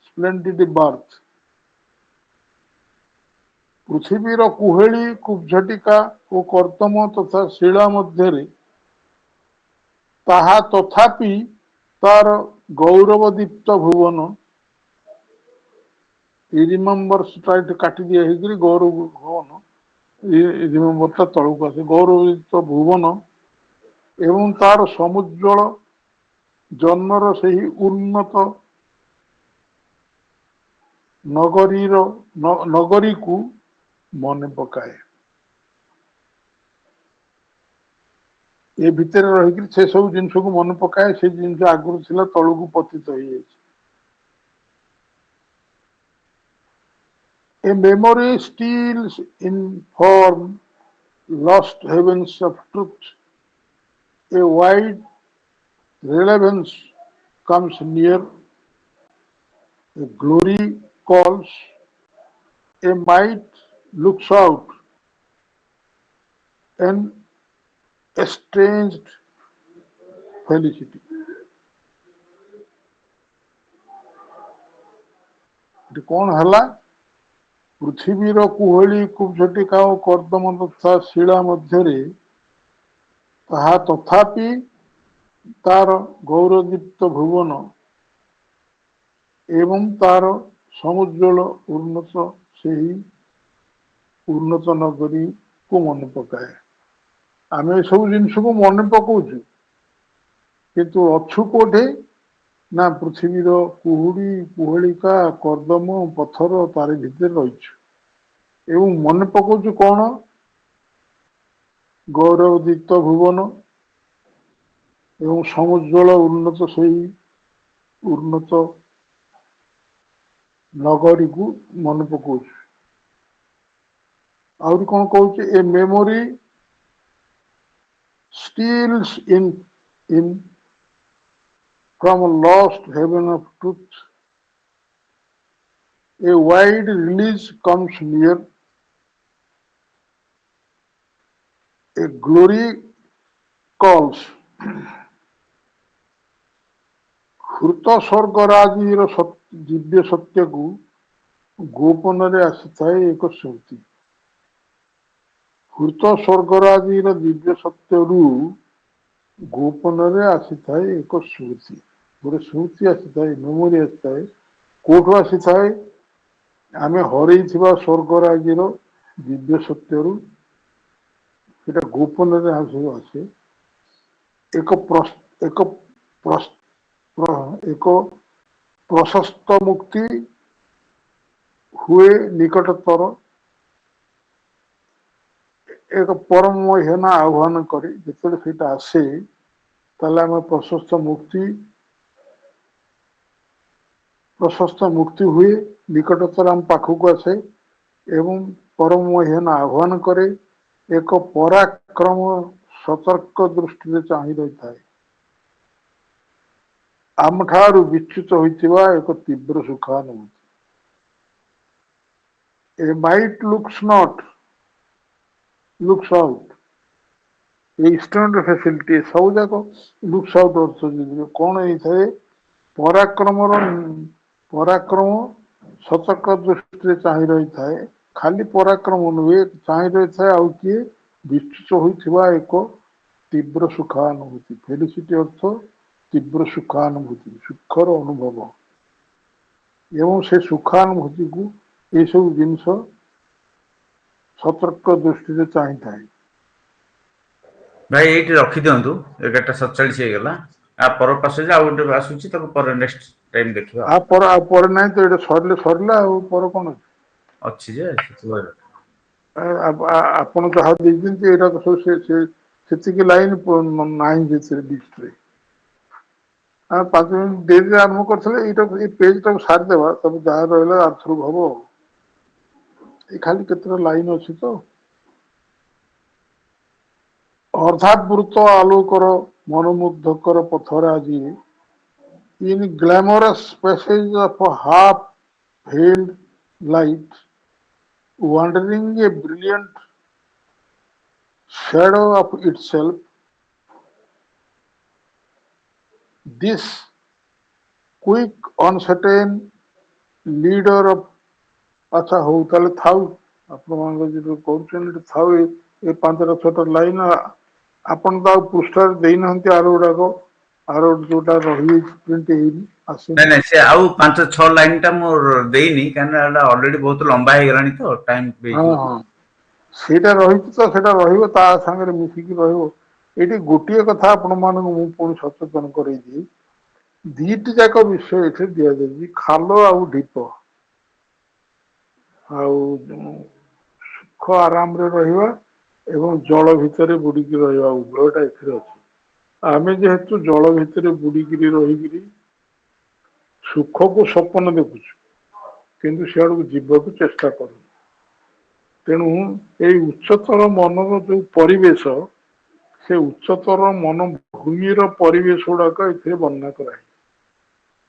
splendid birth. ପୃଥିବୀର କୁହେଳି, କୁବ୍ଝଟିକା ଓ କର୍ତ୍ତମ ତଥା ଶିଳା ମଧ୍ୟରେ ତାହା ତଥାପି ତାର ଗୌରବ ଦୀପ୍ତ ଭୁବନ ରିମେମ୍ବର୍ସ ଟାଇଟ୍ କାଟି ଦିଆ ହେଇକିରି ଗୌରବ ଭୁବନ ରିମେମ୍ବର ଟା ତଳକୁ ଆସେ। ଗୌରବ ଦୀପ୍ତ ଭୁବନ ଏବଂ ତାର ସମୁଜ୍ଜଳ ଜନ୍ମର ସେହି ଉନ୍ନତ ନଗରୀକୁ ମନେ ପକାଏ। ଏ ଭିତରେ ରହିକି ସେ ସବୁ ଜିନିଷକୁ ମନେ ପକାଏ। ସେ ଜିନିଷ ଆଗରୁ ଥିଲା ତଳକୁ ପତିତ ହେଇଯାଇଛି। A memory steals inform lost heavens of truth. A wide relevance comes near. A glory calls. A might looks out. An estranged felicity. ଏଠି କଣ ହେଲା? ପୃଥିବୀର କୁହଳି କୁଝଟିକା ଓ କର୍ଦ୍ଦମ ତଥା ଶିଳା ମଧ୍ୟରେ ତାହା ତଥାପି ତାର ଗୌରଦୀପ୍ତ ଭୁବନ ଏବଂ ତାର ସମୁଜ୍ଜଳ ଉନ୍ନତ ସେହି ଉନ୍ନତ ନଗରୀକୁ ମନେ ପକାଏ। ଆମେ ଏସବୁ ଜିନିଷକୁ ମନେ ପକାଉଛୁ, କିନ୍ତୁ ଅଛୁ କୋଉଠି ନା ପୃଥିବୀର କୁହଳିକା କର୍ଦ୍ଦମ ପଥର ତାରି ଭିତରେ ରହିଛୁ ଏବଂ ମନେ ପକାଉଛୁ କଣ? ଗୌରବଦୀପ୍ତ ଭୁବନ ଏବଂ ସମୁଜ୍ଜଳ ଉନ୍ନତ ସେହି ଉନ୍ନତ ନଗରୀକୁ ମନେ ପକାଉଛୁ। ଆହୁରି କଣ କହୁଛି? ଏ memory steals in from a lost heaven of truth. A wide release comes near. A glory calls. ହୃତ ସ୍ୱର୍ଗରାଜୀର ଦିବ୍ୟ ସତ୍ୟକୁ ଗୋପନରେ ଆସିଥାଏ ଏକ ସ୍ମୃତି। ହୃତ ସ୍ୱର୍ଗରାଜୀର ଦିବ୍ୟ ସତ୍ୟରୁ ଗୋପନରେ ଆସିଥାଏ ଏକ ସ୍ମୃତି। ଗୋଟେ ସ୍ମୃତି ଆସିଥାଏ, ମେମୋରି ଆସିଥାଏ। କୋଉଠୁ ଆସିଥାଏ? ଆମେ ହରେଇଥିବା ସ୍ୱର୍ଗରାଜୀର ଦିବ୍ୟ ସତ୍ୟରୁ ସେଟା ଗୋପନରେ ଆସେ। ଏକ ପ୍ରଶସ୍ତ ମୁକ୍ତି ହୁଏ ନିକଟତର। ଏକ ପରମ ହେନା ଆହ୍ୱାନ କରି ଯେତେବେଳେ ସେଇଟା ଆସେ, ତାହେଲେ ଆମେ ପ୍ରଶସ୍ତ ମୁକ୍ତି ହୁଏ, ନିକଟତର ଆମ ପାଖକୁ ଆସେ ଏବଂ ପରମ ହେନା ଆହ୍ୱାନ କରେ। ଏକ ପରାକ୍ରମ ସତର୍କ ଦୃଷ୍ଟିରେ ଚାହିଁ ରହିଥାଏ। ଆମଠାରୁ ବିଚ୍ୟୁତ ହୋଇଥିବା ଏକ ତୀବ୍ର ସୁଖାନୁଭୂତି। A might looks out. External facility ସବୁ ଯାକ looks out ଅର୍ଥ କଣ ହେଇଥାଏ? ପରାକ୍ରମ ସତର୍କ ଦୃଷ୍ଟିରେ ଚାହିଁ ରହିଥାଏ। ଖାଲି ପରାକ୍ରମ ନୁହେଁ, ଚାହିଁ ରହିଥାଏ ଆଉ କିଏ? ବିଚ୍ୟୁତ ହୋଇଥିବା ଏକ ତୀବ୍ର ସୁଖାନୁଭୂତି। ଫେଲିସିଟି ଅର୍ଥ ତୀବ୍ର ସୁଖାନୁଭୂତି, ସୁଖର ଅନୁଭବ। ଏବଂ ସେ ସୁଖାନୁଭୂତିକୁ ଏସବୁ ଜିନିଷ ସତର୍କ ଦୃଷ୍ଟିରେ ଚାହିଁଥାଏ। ଭାଇ ଏଇଠି ରଖିଦିଅନ୍ତୁ, 11:47 ହେଇଗଲା। ଆ ପର ପାସେଜ ଆଉ ଗୋଟେ ଆସୁଛି, ତାକୁ ପରେ ନେକ୍ସଟ ଟାଇମ ଦେଖିବା। ଆଉ ପରେ ନାହିଁ ତ, ଏଇଟା ସରିଲା ଆଉ ପରେ କଣ ଅଛି ଯେ ଆପଣ ଯାହା ଦେଇଛନ୍ତି ଏଇଟା ସବୁ ସେତିକି ଲାଇନ ନାହିଁ ସେଥିରେ ଲିଷ୍ଟରେ। 5 ମିନିଟ ଡେରିରେ ଆରମ୍ଭ କରିଥିଲେ, ଏଇ ପେଜଟାକୁ ସାରିଦେବା, ତାପରେ ଯାହା ରହିଲା ଆର୍ଥରକୁ ହବ। ଏଇ ଖାଲି କେତେଟା ଲାଇନ ଅଛି ତ। ଅର୍ଦ୍ଧାବୃତ ଆଲୋକର ମନୋମୁଗ୍ଧକର ପଥରେ ଆଜି in glamorous passage of a half-veiled light, wandering a brilliant shadow of itself, this quick, uncertain leader of ଆଚ୍ଛା ହଉ ତାହେଲେ ଥାଉ, ଆପଣମାନଙ୍କ ଯୋଉ କରୁଛନ୍ତି ଥାଉ। ଏ 5ଟା 6ଟା ଲାଇନ ଆପଣ ତ ଆଉ ପୃଷ୍ଠାରେ ଦେଇନାହାନ୍ତି ଆର ଗୁଡାକ। आर जोटा रही प्रिंट ନାଇଁ आसुनी ନାଇଁ ସେ ଆଉ 5-6 ଲାଇନ ଟା ମୁଁ ଦେଇନି କାରଣ ଏଟା ଅଲରେଡି ବହୁତ ଲମ୍ବା ହେଇଗଲାଣି ତ ଟାଇମ हाँ ହେଇଯିବ। हाँ सेटा रही तो सेटा रहिबो ता संगे मिसिकी रहिबो एटी गोटिए कथा आपण मानक मु पुणी सचेतन करई दी दीटी जाक विषय एथे दिया जाई खाल आउ ढीप आउ सुख आराम रे रहिबा एवं जल भितर बुड़ीकी रहिबा उभयटा एथिरे अछि आमे जेहेतु जल भितर बुड़ीकी रहिगिरी सुख को सपन देखुछु किंतु सियाड़ू जीवक चेष्टा करू तेणु एई उच्चतर मनर जो परिवेश से उच्चतर मन भूमिर परिवेश गुड़ाक एथिरे वर्णना कराए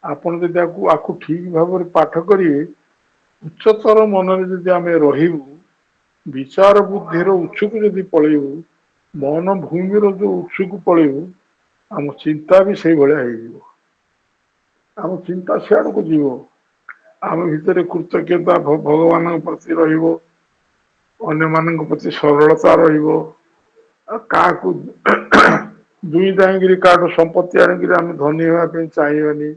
आपण जदि आकु ठीक भाव पाठ करिए उच्चतर मनरे जदि आमे रहिबु विचार बुद्धिर उच्चକୁ जदि पळेइबु मन भूमिर जो उच्चକୁ पळेइबु आम चिंता भी सेई भलिया ହେଇଯିବ आम चिंता सियाड़କୁ जीव आम भितर कृतज्ञता भगवान प्रति रहिबो अन्य मानक प्रति सरलता रहिबो काकू दुई दाइंगिरी काटो संपत्ति आनिकिरी आम धनी होगा पे चाहिए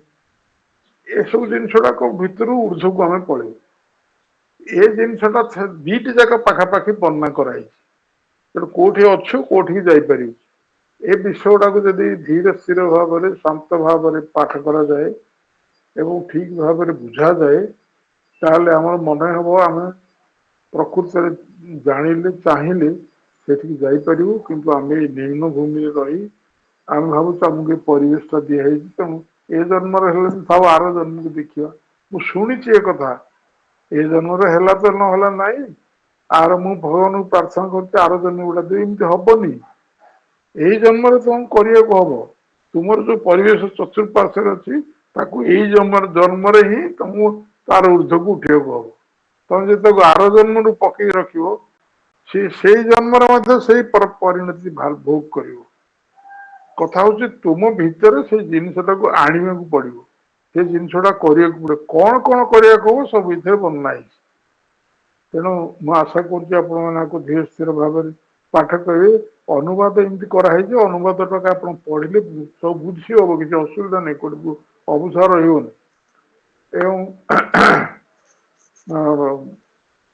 ए सब जिनसटाक भितर ऊर्ध्वକୁ आम पळेइबु ए जिनसटा दीटी जाक पाखापाखि वर्णना कराई तेणु कोठी अच्छु कोठी जाई परिबु ए विषय गुड़ाक जदि धीरे स्थिर भाव में शांत भाव में पाठ करा जाए एवं ठीक भाव में बुझा जाए ताहले हमर मन हबो आमे प्रकृति रे जानिले चाहिए सेठी जाई परिबु किंतु आमे निम्न भूमि रे रही आमे भाबुछ हमके परिवेश ता दिया है तेणु ए जन्म रे हेले सब आरो जन्म को देखिया मु सुनिछि ए कथा ए जन्म रे हेला तो न होला नाही आर मु भगवान को प्रार्थना करछि आरो जन्म गुडा दे एमती हबनी एही जन्म रे तुम करिया को हबो तुमर जो परिवेश चतुर्पार्श्व अछि ताकू एही जन्म रे ही तुम तार ऊर्ध्व को उठिया को हबो तुम जब आर जन्म रु पकई रखिबो से जन्म से परिणति भोग कर कथा हूँ तुम भितर से जिनसटा को आणवा को पड़ो से जिनसटा करिया को पड़े कौन कौन करिया को हबो सब भितर बना है तेणु मु आशा कर धीरे स्थिर भाव में पाठ करेंगे अनुवाद एमती कराई अनुवाद टाक आप पढ़ले सब बुझी हम किसी असुविधा नहीं कोई अबुझा रही एवं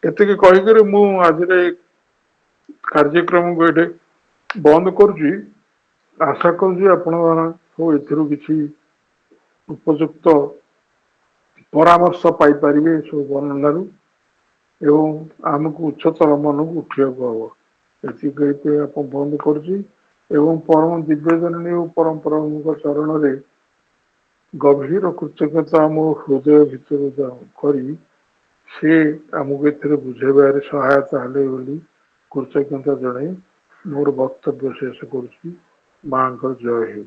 एतिक कहीकि मु आज कार्यक्रम को ये बंद करुच्ची आशा करूँ किसी उपयुक्त परामर्श पाइपर सब वर्णन एवं आमको उच्चतर मन को उठा हम ये आप बंद करुच्ची एवं परम दिव्यजननी और परम प्रभु चरण में गभीर कृतज्ञता आम हृदय भीतर करी से आमको ए बुझेबार सहायता हेले बोली कृतज्ञता जन मोर वक्तव्य शेष करुच्ची माँ जय हो।